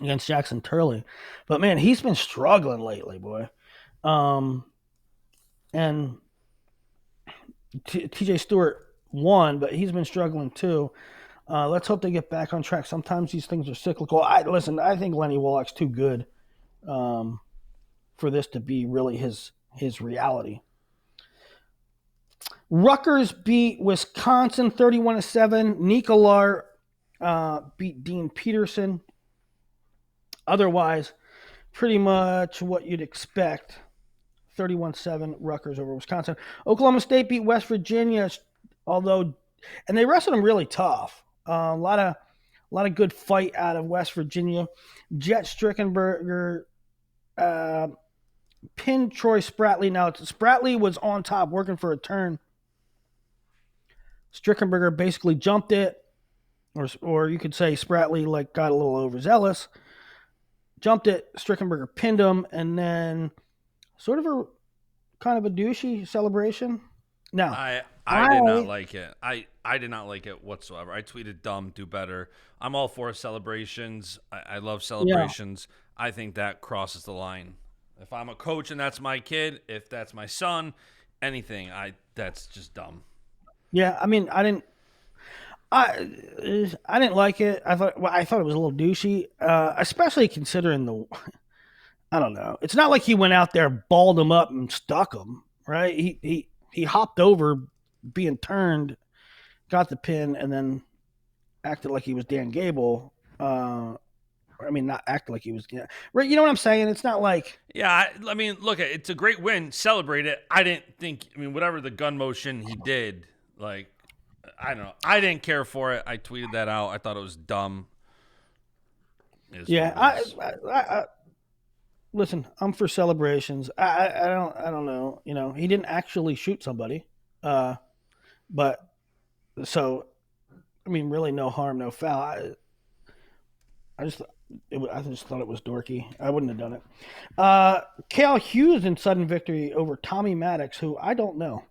[SPEAKER 2] against Jackson Turley. But man, he's been struggling lately, boy. And TJ Stewart won, but he's been struggling too. Let's hope they get back on track. Sometimes these things are cyclical. I think Lenny Wolak's too good for this to be really his reality. Rutgers beat Wisconsin 31-7. Nicolar beat Dean Peterson. Otherwise, pretty much what you'd expect. 31-7 Rutgers over Wisconsin. Oklahoma State beat West Virginia, and they wrestled them really tough. A lot of good fight out of West Virginia. Jet Strickenberger pinned Troy Spratley. Now, Spratley was on top working for a turn. Strickenberger basically jumped it, or you could say Spratley got a little overzealous. Jumped it, Strickenberger pinned him, and then sort of a kind of a douchey celebration. Now,
[SPEAKER 1] I did not like it. I did not like it whatsoever. I tweeted dumb, do better. I'm all for celebrations. I love celebrations. Yeah. I think that crosses the line. If I'm a coach and that's my kid, if that's my son, anything, that's just dumb.
[SPEAKER 2] Yeah, I mean, I didn't like it. I thought it was a little douchey, especially considering I don't know. It's not like he went out there, balled him up, and stuck him, right? He hopped over, being turned, got the pin, and then acted like he was Dan Gable. Not act like he was. Right? You know what I'm saying? It's not like.
[SPEAKER 1] Yeah, I mean, look, it's a great win. Celebrate it. I didn't think. I mean, whatever the gun motion he did. I don't know. I didn't care for it. I tweeted that out. I thought it was dumb.
[SPEAKER 2] I listen. I'm for celebrations. I don't know. You know, he didn't actually shoot somebody, but so I mean, really, no harm, no foul. I just thought it was dorky. I wouldn't have done it. Cale Hughes in sudden victory over Tommy Maddox, who I don't know.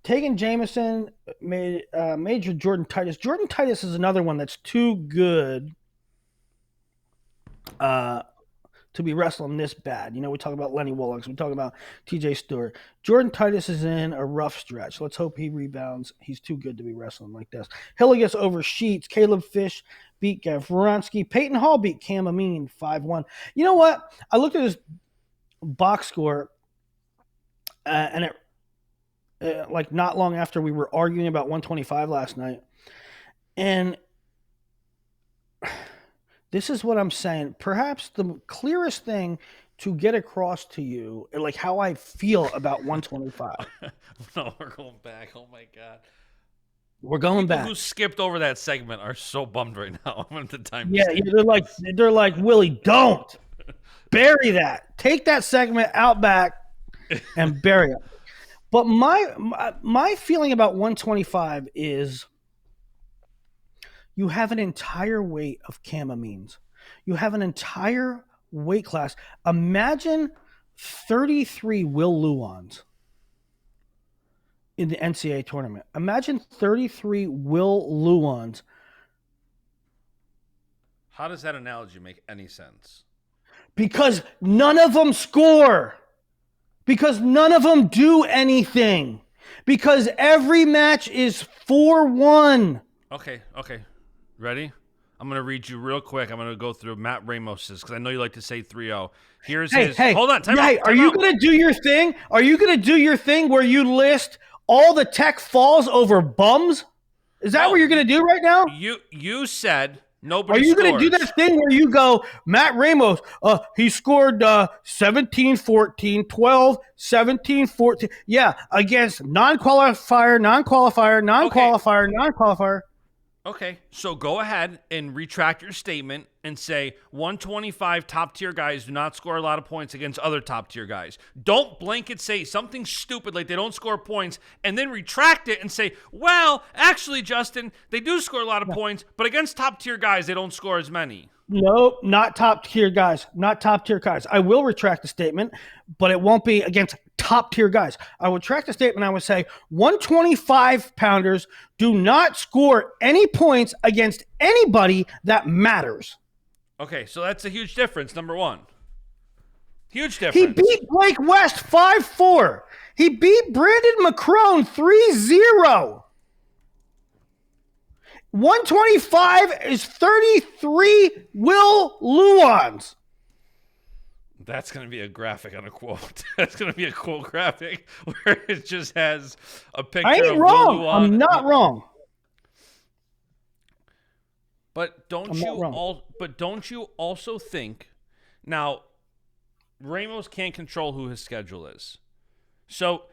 [SPEAKER 2] Tegan Jameson made Major Jordan Titus. Jordan Titus is another one that's too good to be wrestling this bad. You know, we talk about Lenny Wolak. We talk about TJ Stewart. Jordan Titus is in a rough stretch. Let's hope he rebounds. He's too good to be wrestling like this. Hilligus over Sheets. Caleb Fish beat Gavronski. Peyton Hall beat Cam Amin 5-1. You know what? I looked at his box score, and it not long after we were arguing about 125 last night, and This is what I'm saying. Perhaps the clearest thing to get across to you, like how I feel about 125.
[SPEAKER 1] No, we're going back. Oh my God.
[SPEAKER 2] We're going
[SPEAKER 1] People
[SPEAKER 2] back.
[SPEAKER 1] who skipped over that segment are so bummed right now. I'm at the time.
[SPEAKER 2] Yeah, they're like, Willie, don't bury that. Take that segment out back and bury it. But my feeling about 125 is you have an entire weight of chamomines. You have an entire weight class. Imagine 33 Will Luons in the NCAA tournament. Imagine 33 Will Luons.
[SPEAKER 1] How does that analogy make any sense?
[SPEAKER 2] Because none of them score. Because none of them do anything. Because every match is 4-1.
[SPEAKER 1] Okay. Ready? I'm going to read you real quick. I'm going to go through Matt Ramos's because I know you like to say 3-0. Here's his. Hold on. Time out.
[SPEAKER 2] Are you going to do your thing? Are you going to do your thing where you list all the tech falls over bums? Is that what you're going to do right now?
[SPEAKER 1] You said nobody.
[SPEAKER 2] Are you going to do that thing where you go, Matt Ramos, he scored 17-14, 12, 17-14. Yeah, against non-qualifier.
[SPEAKER 1] Okay, so go ahead and retract your statement and say 125 top-tier guys do not score a lot of points against other top-tier guys. Don't blanket say something stupid like they don't score points and then retract it and say, well, actually, Justin, they do score a lot of points, but against top-tier guys, they don't score as many.
[SPEAKER 2] No, not top-tier guys. Not top-tier guys. I will retract the statement, but it won't be against top-tier guys. I would retract the statement. I would say 125-pounders do not score any points against anybody that matters.
[SPEAKER 1] Okay, so that's a huge difference, number one. Huge difference.
[SPEAKER 2] He beat Blake West 5-4. He beat Brandon McCrone 3-0. 125 is 33 Will Luons.
[SPEAKER 1] That's going to be a graphic on a quote. That's going to be a quote graphic where it just has a picture of
[SPEAKER 2] I ain't wrong.
[SPEAKER 1] Will Luon.
[SPEAKER 2] I'm not wrong.
[SPEAKER 1] But don't you also think now Ramos can't control who his schedule is. So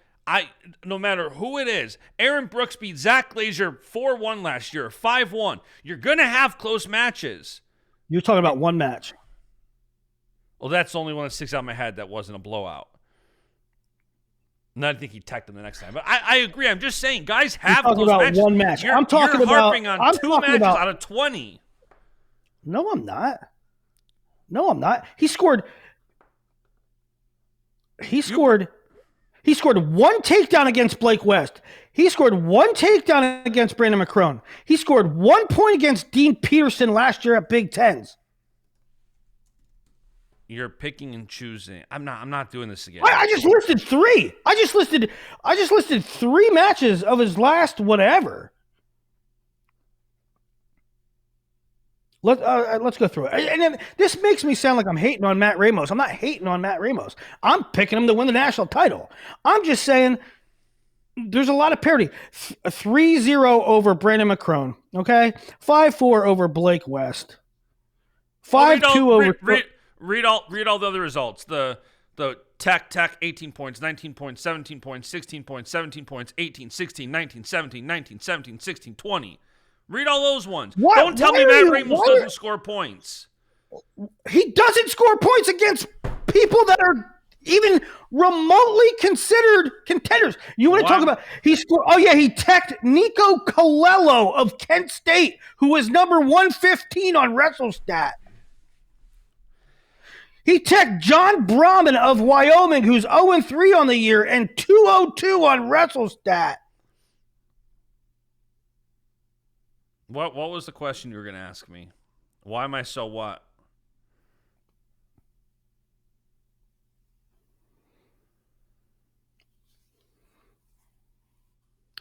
[SPEAKER 1] no matter who it is, Aaron Brooks beat Zach Glazier 4-1 last year, 5-1. You're going to have close matches.
[SPEAKER 2] You're talking about one match.
[SPEAKER 1] Well, that's the only one that sticks out in my head that wasn't a blowout. And I think he teched him the next time. But I agree. I'm just saying, guys have close matches.
[SPEAKER 2] One match.
[SPEAKER 1] You're harping on two matches out of 20.
[SPEAKER 2] No, I'm not. He scored one takedown against Blake West. He scored one takedown against Brandon McCrone. He scored 1 point against Dean Peterson last year at Big Tens.
[SPEAKER 1] You're picking and choosing. I'm not doing this again.
[SPEAKER 2] I just listed three. I just listed 3 matches of his last whatever. Let's go through it. And then this makes me sound like I'm hating on Matt Ramos. I'm not hating on Matt Ramos. I'm picking him to win the national title. I'm just saying there's a lot of parity. 3-0 over Brandon McCrone. Okay, 5-4 over Blake West. 5-2 over.
[SPEAKER 1] Read all the other results. The Tech 18 points, 19 points, 17 points, 16 points, 17 points, 18, 16, 19, 17, 19, 17, 16, 20. Read all those ones. Don't tell me Matt Ramos doesn't score points.
[SPEAKER 2] He doesn't score points against people that are even remotely considered contenders. You want to talk about he scored? Oh yeah, he teched Nico Colello of Kent State, who was number 115 on WrestleStat. He teched John Brahman of Wyoming, who's 0-3 on the year and 202 on WrestleStat.
[SPEAKER 1] What was the question you were going to ask me? Why am I so what?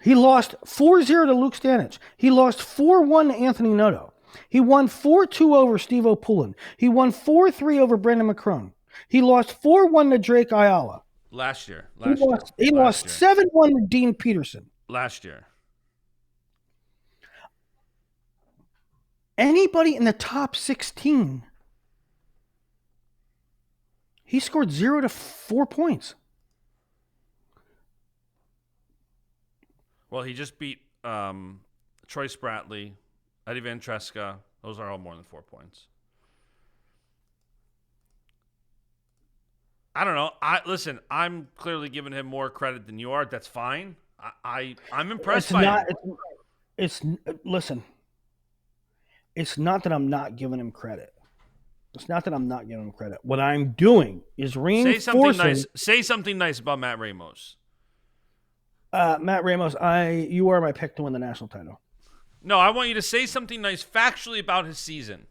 [SPEAKER 2] He lost 4-0 to Luke Stanich. He lost 4-1 to Anthony Noto. He won 4-2 over Steve O'Pullen. He won 4-3 over Brandon McCrone. He lost 4-1 to Drake Ayala.
[SPEAKER 1] Last year.
[SPEAKER 2] He lost 7-1 to Dean Peterson.
[SPEAKER 1] Last year.
[SPEAKER 2] Anybody in the top 16, he scored 0 to 4 points.
[SPEAKER 1] Well, he just beat Troy Spratley, Eddie Van Treska. Those are all more than 4 points. I don't know. Listen, I'm clearly giving him more credit than you are. That's fine. I'm impressed by him.
[SPEAKER 2] Listen. It's not that I'm not giving him credit. What I'm doing is reinforcing.
[SPEAKER 1] Say something nice about Matt Ramos.
[SPEAKER 2] Matt Ramos, you are my pick to win the national title.
[SPEAKER 1] No, I want you to say something nice factually about his season.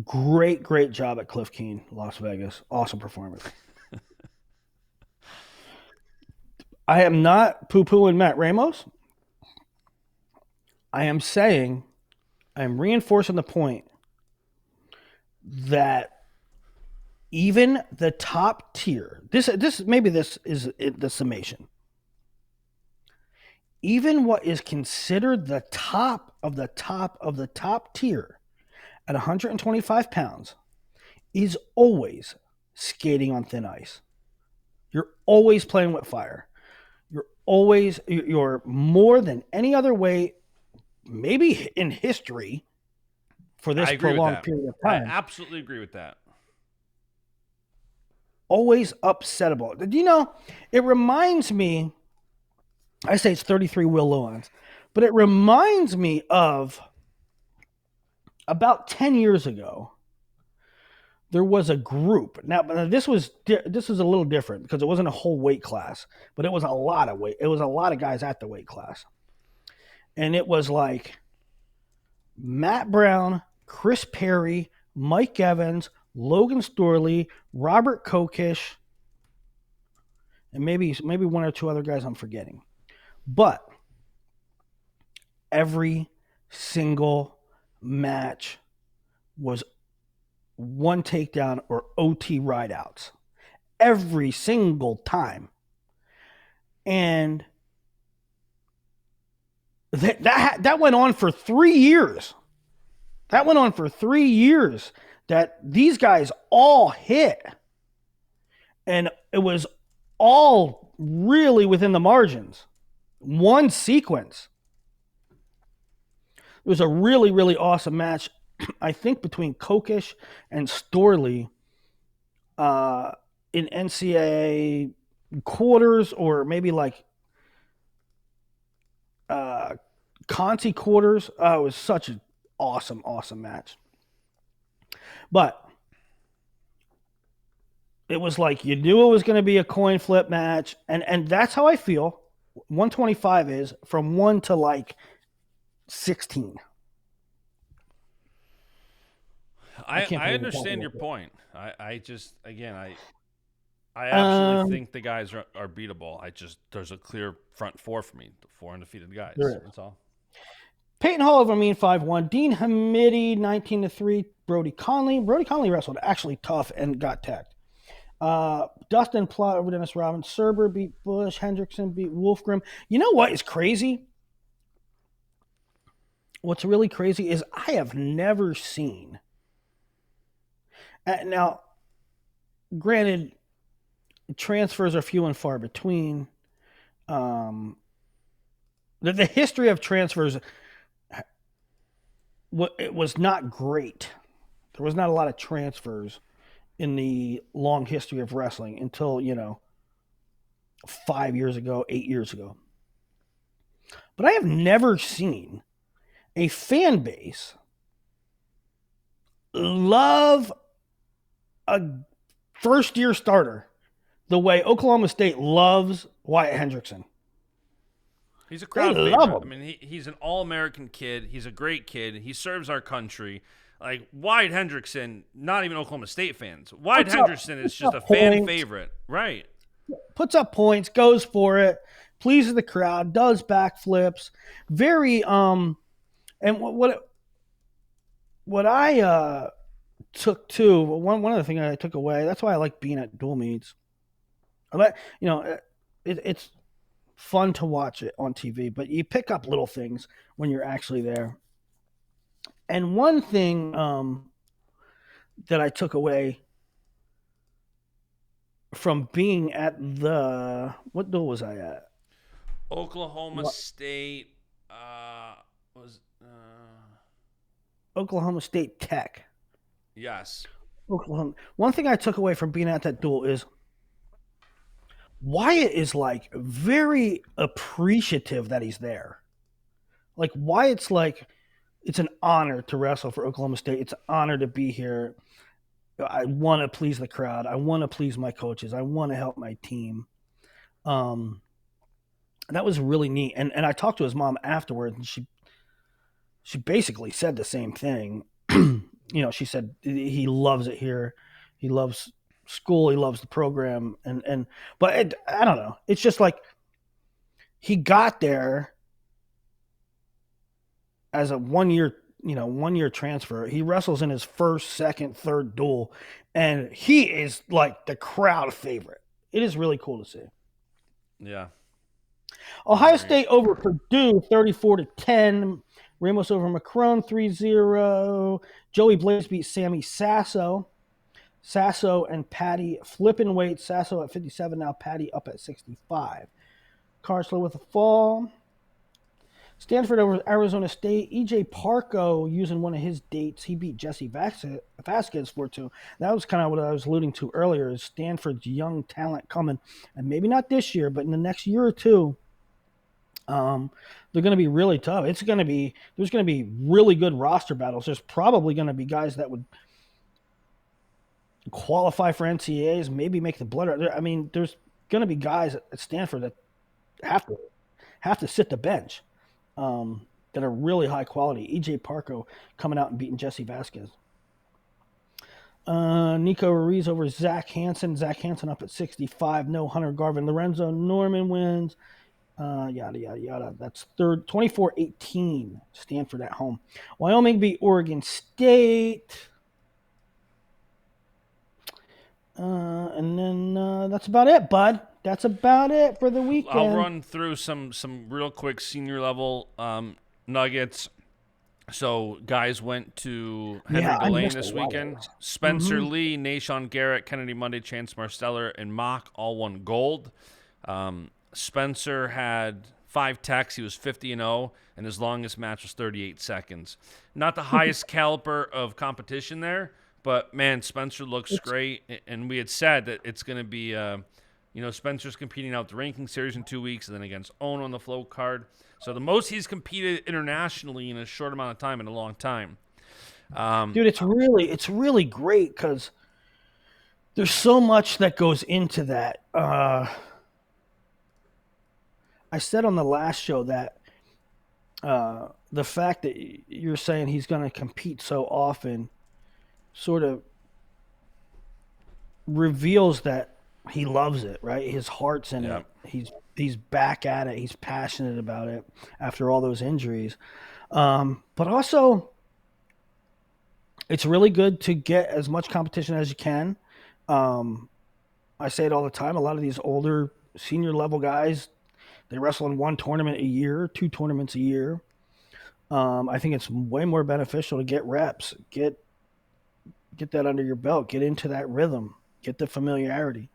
[SPEAKER 2] Great job at Cliff Keen, Las Vegas. Awesome performance. I am not poo-pooing Matt Ramos. I am reinforcing the point that even the top tier, this is the summation. Even what is considered the top of the top tier at 125 pounds is always skating on thin ice. You're always playing with fire. You're more than any other weight, maybe in history, for this prolonged period of time.
[SPEAKER 1] I absolutely agree with that.
[SPEAKER 2] Always upsettable. Do you know, it reminds me, I say it's 33 Will Lewans, but it reminds me of about 10 years ago, there was a group. Now this was a little different because it wasn't a whole weight class, but it was a lot of weight. It was a lot of guys at the weight class. And it was like Matt Brown, Chris Perry, Mike Evans, Logan Storley, Robert Kokish, and maybe one or two other guys I'm forgetting. But every single match was one takedown or OT rideouts. Every single time. And that went on for 3 years. That these guys all hit. And it was all really within the margins. One sequence. It was a really, really awesome match, I think, between Kokish and Storley in NCAA quarters, or maybe like Conti quarters. It was such an awesome match. But it was like you knew it was going to be a coin flip match, and that's how I feel. 125 is from 1 to like 16.
[SPEAKER 1] I understand your point. I absolutely think the guys are beatable. There's a clear front four for me, the 4 undefeated guys. That's all.
[SPEAKER 2] Peyton Hall over Mean 5-1. Dean Hamidi 19-3. Brody Conley. Brody Conley wrestled actually tough and got tagged. Dustin Plott over Dennis Robbins. Serber beat Bush. Hendrickson beat Wolfgrim. You know what is crazy? What's really crazy is I have never seen. Now, granted, transfers are few and far between. The history of transfers, it was not great. There was not a lot of transfers in the long history of wrestling until, 5 years ago, 8 years ago. But I have never seen a fan base love a first-year starter the way Oklahoma State loves Wyatt Hendrickson.
[SPEAKER 1] He's a crowd favorite. I mean, he's an all-American kid. He's a great kid. He serves our country. Like, Wyatt Hendrickson, not even Oklahoma State fans. Wyatt Hendrickson is just a fan favorite. Right.
[SPEAKER 2] Puts up points, goes for it, pleases the crowd, does backflips. Very, and what I took too, one of the things I took away, that's why I like being at dual meets. It's fun to watch it on TV, but you pick up little things when you're actually there. And one thing that I took away from being at what duel was I at?
[SPEAKER 1] Oklahoma State
[SPEAKER 2] Oklahoma State Tech.
[SPEAKER 1] Yes.
[SPEAKER 2] Oklahoma. One thing I took away from being at that duel is Wyatt is like very appreciative that he's there. Like Wyatt's like, it's an honor to wrestle for Oklahoma State. It's an honor to be here. I want to please the crowd. I want to please my coaches. I want to help my team. That was really neat. And I talked to his mom afterwards, and she basically said the same thing. She said he loves it here. He loves school. He loves the program. But I don't know. It's just like he got there as a one-year transfer. He wrestles in his first, second, third duel, and he is like the crowd favorite. It is really cool to see.
[SPEAKER 1] Yeah.
[SPEAKER 2] Ohio State over Purdue, 34-10. Ramos over Macron, 3-0. Joey Blaze beat Sammy Sasso. Sasso and Patty flipping weight. Sasso at 57 now. Patty up at 65. Carslow with a fall. Stanford over Arizona State. E.J. Parco using one of his dates. He beat Jesse Vasquez 4-2. That was kind of what I was alluding to earlier, is Stanford's young talent coming. And maybe not this year, but in the next year or two, they're going to be really tough. There's going to be really good roster battles. There's probably going to be guys that would qualify for NCAAs, maybe make the blood. I mean, there's going to be guys at Stanford that have to sit the bench. That are really high quality. E.J. Parco coming out and beating Jesse Vasquez. Nico Ruiz over Zach Hansen. Zach Hansen up at 65. No Hunter Garvin. Lorenzo Norman wins. Yada, yada, yada. That's third. 24-18. Stanford at home. Wyoming beat Oregon State. And then that's about it, bud. That's about it for the weekend.
[SPEAKER 1] I'll run through some real quick senior level nuggets. So guys went to Henry Delane this weekend. Spencer Lee, Nashawn Garrett, Kennedy Monday, Chance Marsteller, and Mock all won gold. Spencer had 5 techs. He was 50-0, and his longest match was 38 seconds. Not the highest caliber of competition there, but, man, Spencer looks great. And we had said that it's going to be Spencer's competing out the ranking series in 2 weeks and then against Owen on the float card. So the most he's competed internationally in a short amount of time in a long time.
[SPEAKER 2] Dude, it's really great because there's so much that goes into that. I said on the last show that the fact that you're saying he's going to compete so often sort of reveals that he loves it, right? His heart's in it. He's back at it. He's passionate about it after all those injuries. But also, it's really good to get as much competition as you can. I say it all the time. A lot of these older senior level guys, they wrestle in one tournament a year, 2 tournaments a year. I think it's way more beneficial to get reps, get that under your belt, get into that rhythm, get the familiarity.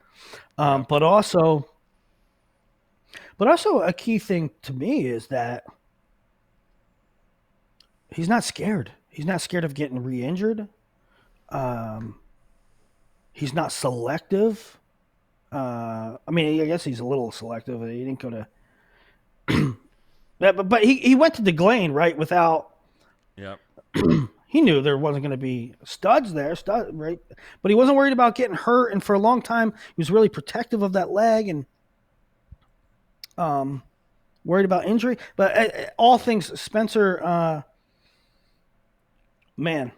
[SPEAKER 2] But also a key thing to me is that he's not scared. He's not scared of getting re-injured. He's not selective. I mean, I guess he's a little selective. He didn't go to but he went to DeGlane, right, without he knew there wasn't going to be studs there, right? But he wasn't worried about getting hurt, and for a long time he was really protective of that leg and worried about injury. But all things, Spencer, man,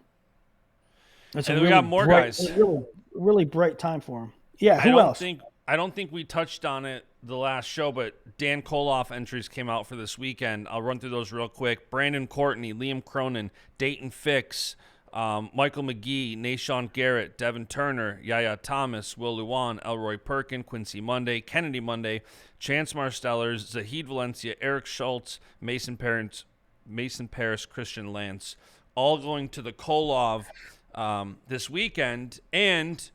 [SPEAKER 2] it's
[SPEAKER 1] and we got more guys.
[SPEAKER 2] Really, really bright time for him. Yeah, who else?
[SPEAKER 1] I don't think we touched on it the last show, but Dan Koloff entries came out for this weekend. I'll run through those real quick. Brandon Courtney, Liam Cronin, Dayton Fix, Michael McGee, Nashawn Garrett, Devin Turner, Yaya Thomas, Will Luan, Elroy Perkin, Quincy Monday, Kennedy Monday, Chance Marstellers, Zahid Valencia, Eric Schultz, Mason Paris, Christian Lance, all going to the Kolov this weekend. And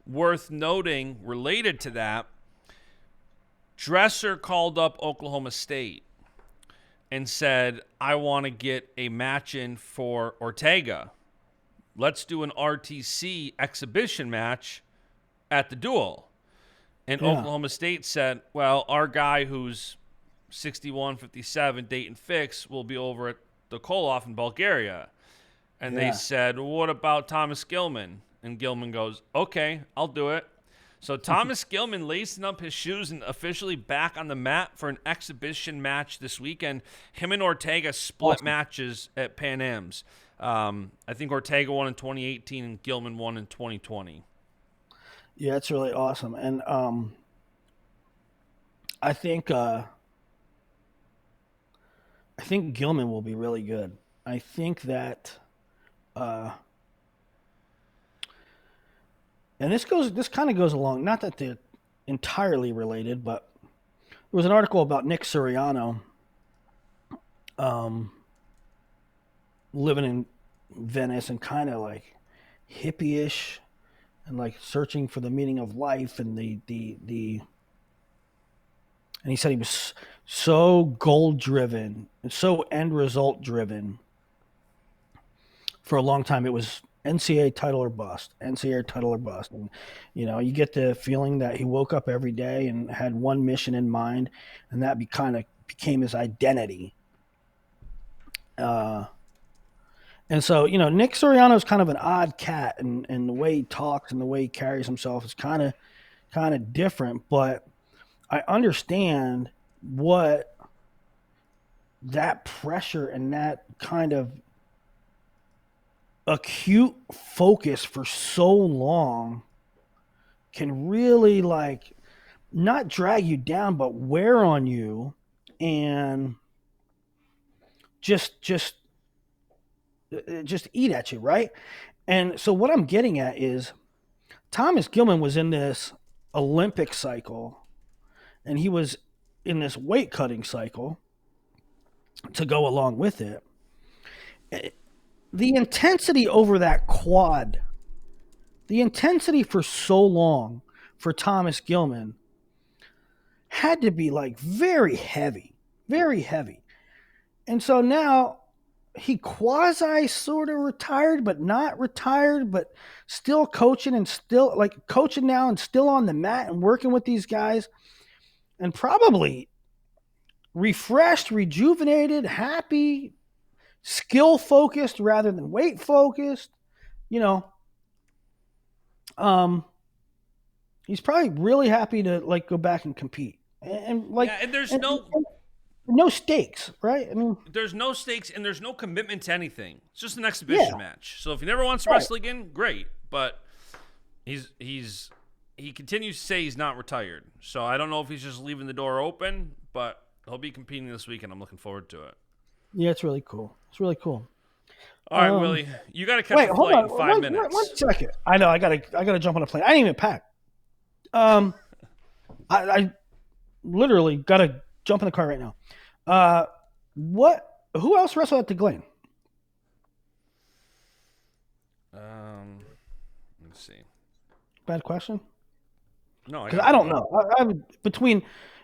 [SPEAKER 1] worth noting, related to that, Dresser called up Oklahoma State and said, I want to get a match in for Ortega. Let's do an RTC exhibition match at the duel. And Oklahoma State said, well, our guy who's 61-57, Dayton Fix, will be over at the Koloff in Bulgaria. And they said, well, what about Thomas Gilman? And Gilman goes, okay, I'll do it. So Thomas Gilman lacing up his shoes and officially back on the mat for an exhibition match this weekend. Him and Ortega split matches at Pan Am's. I think Ortega won in 2018 and Gilman won in 2020.
[SPEAKER 2] Yeah, it's really awesome. And I think Gilman will be really good. I think that and this kind of goes along, not that they're entirely related, but there was an article about Nick Suriano living in Venice and kind of like hippie-ish and like searching for the meaning of life, and and he said he was so goal driven and so end result driven for a long time. It was NCAA title or bust, NCAA title or bust. And, you get the feeling that he woke up every day and had one mission in mind, and that kind of became his identity. And so, Nick Suriano is kind of an odd cat, and the way he talks and the way he carries himself is kind of different, but I understand what that pressure and that kind of acute focus for so long can really not drag you down, but wear on you and just eat at you, right? And so what I'm getting at is Thomas Gilman was in this Olympic cycle and he was in this weight cutting cycle to go along with it. The intensity over that quad, the intensity for so long for Thomas Gilman had to be very heavy, very heavy. And so now he quasi sort of retired, but not retired, but still coaching and still coaching now and still on the mat and working with these guys and probably refreshed, rejuvenated, happy, skill focused rather than weight focused. He's probably really happy to go back and compete and
[SPEAKER 1] there's
[SPEAKER 2] no stakes, right? I mean,
[SPEAKER 1] there's no stakes and there's no commitment to anything. It's just an exhibition match. So if he never wants to wrestle again, great. But he continues to say he's not retired. So I don't know if he's just leaving the door open, but he'll be competing this weekend. I'm looking forward to it.
[SPEAKER 2] Yeah, it's really cool. It's really cool.
[SPEAKER 1] All right, Willie, you got to catch a flight in 5 minutes.
[SPEAKER 2] One second. I know. I gotta jump on a plane. I didn't even pack. I literally gotta jump in the car right now. Who else wrestled at the Glen?
[SPEAKER 1] Let's see.
[SPEAKER 2] Bad question.
[SPEAKER 1] No,
[SPEAKER 2] because I don't know.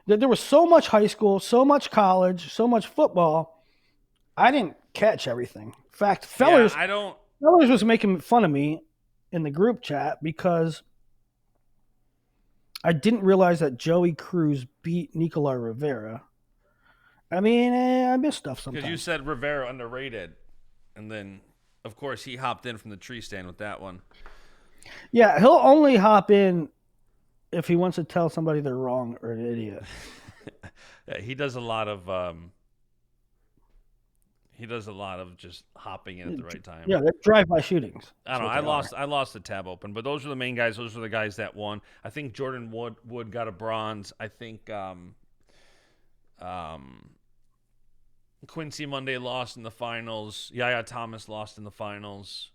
[SPEAKER 2] There was so much high school, so much college, so much football. I didn't catch everything. In fact, Fellers was making fun of me in the group chat because I didn't realize that Joey Cruz beat Nicolai Rivera. I mean, I miss stuff sometimes.
[SPEAKER 1] Because you said Rivera underrated, and then, of course, he hopped in from the tree stand with that one.
[SPEAKER 2] Yeah, he'll only hop in if he wants to tell somebody they're wrong or an idiot.
[SPEAKER 1] Yeah, he does a lot of just hopping in at the right time.
[SPEAKER 2] Yeah, they're drive-by shootings.
[SPEAKER 1] I don't know. I lost the tab open, but those are the main guys. Those are the guys that won. I think Jordan Wood got a bronze. I think Quincy Monday lost in the finals. Yaya Thomas lost in the finals.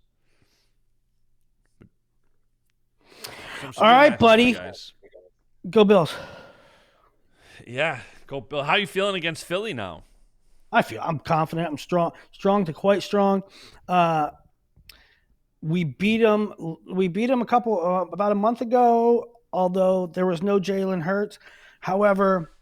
[SPEAKER 2] All right, buddy.
[SPEAKER 1] Guys.
[SPEAKER 2] Go Bills.
[SPEAKER 1] Yeah, go Bill. How are you feeling against Philly now?
[SPEAKER 2] I'm confident. I'm strong to quite strong. We beat them. We beat them about a month ago. Although there was no Jalen Hurts. However,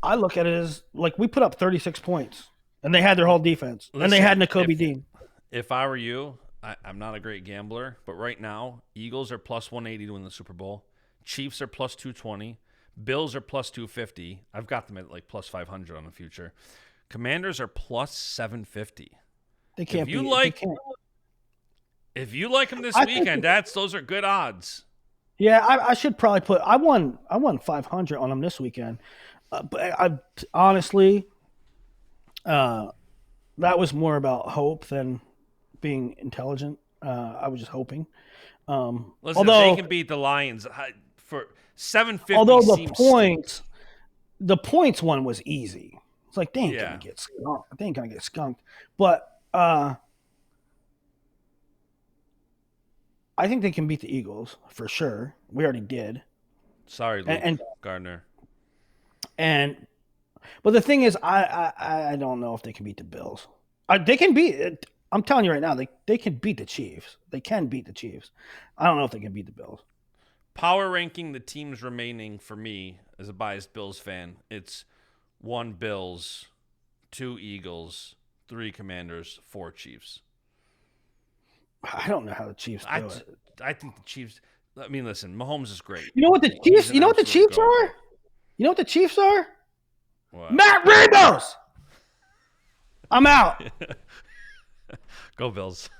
[SPEAKER 2] I look at it as like we put up 36 points, and they had their whole defense, and they had Nakobe Dean.
[SPEAKER 1] If I were you, I'm not a great gambler, but right now, Eagles are plus 180 to win the Super Bowl. Chiefs are plus 220. Bills are plus 250. I've got them at like plus 500 on the future. Commanders are plus 750.
[SPEAKER 2] They can't.
[SPEAKER 1] If you like them this weekend, those are good odds.
[SPEAKER 2] Yeah, I should probably put. I won 500 on them this weekend, but I honestly, that was more about hope than being intelligent. I was just hoping.
[SPEAKER 1] Listen, although they can beat the Lions for 750.
[SPEAKER 2] Although the points one was easy. It's like they ain't gonna get skunked. They ain't gonna get skunked. But I think they can beat the Eagles for sure. We already did.
[SPEAKER 1] Sorry, Luke Gardner.
[SPEAKER 2] But the thing is, I don't know if they can beat the Bills. They can beat. I'm telling you right now, they can beat the Chiefs. They can beat the Chiefs. I don't know if they can beat the Bills.
[SPEAKER 1] Power ranking the teams remaining for me as a biased Bills fan, it's 1 Bills, 2 Eagles, 3 Commanders, 4 Chiefs.
[SPEAKER 2] I don't know how the Chiefs do it.
[SPEAKER 1] I think the Chiefs. I mean, listen, Mahomes is great.
[SPEAKER 2] You know what the Chiefs? You know what the Chiefs are? You know what the Chiefs are?
[SPEAKER 1] What?
[SPEAKER 2] Matt Rainbows. I'm out.
[SPEAKER 1] Go Bills.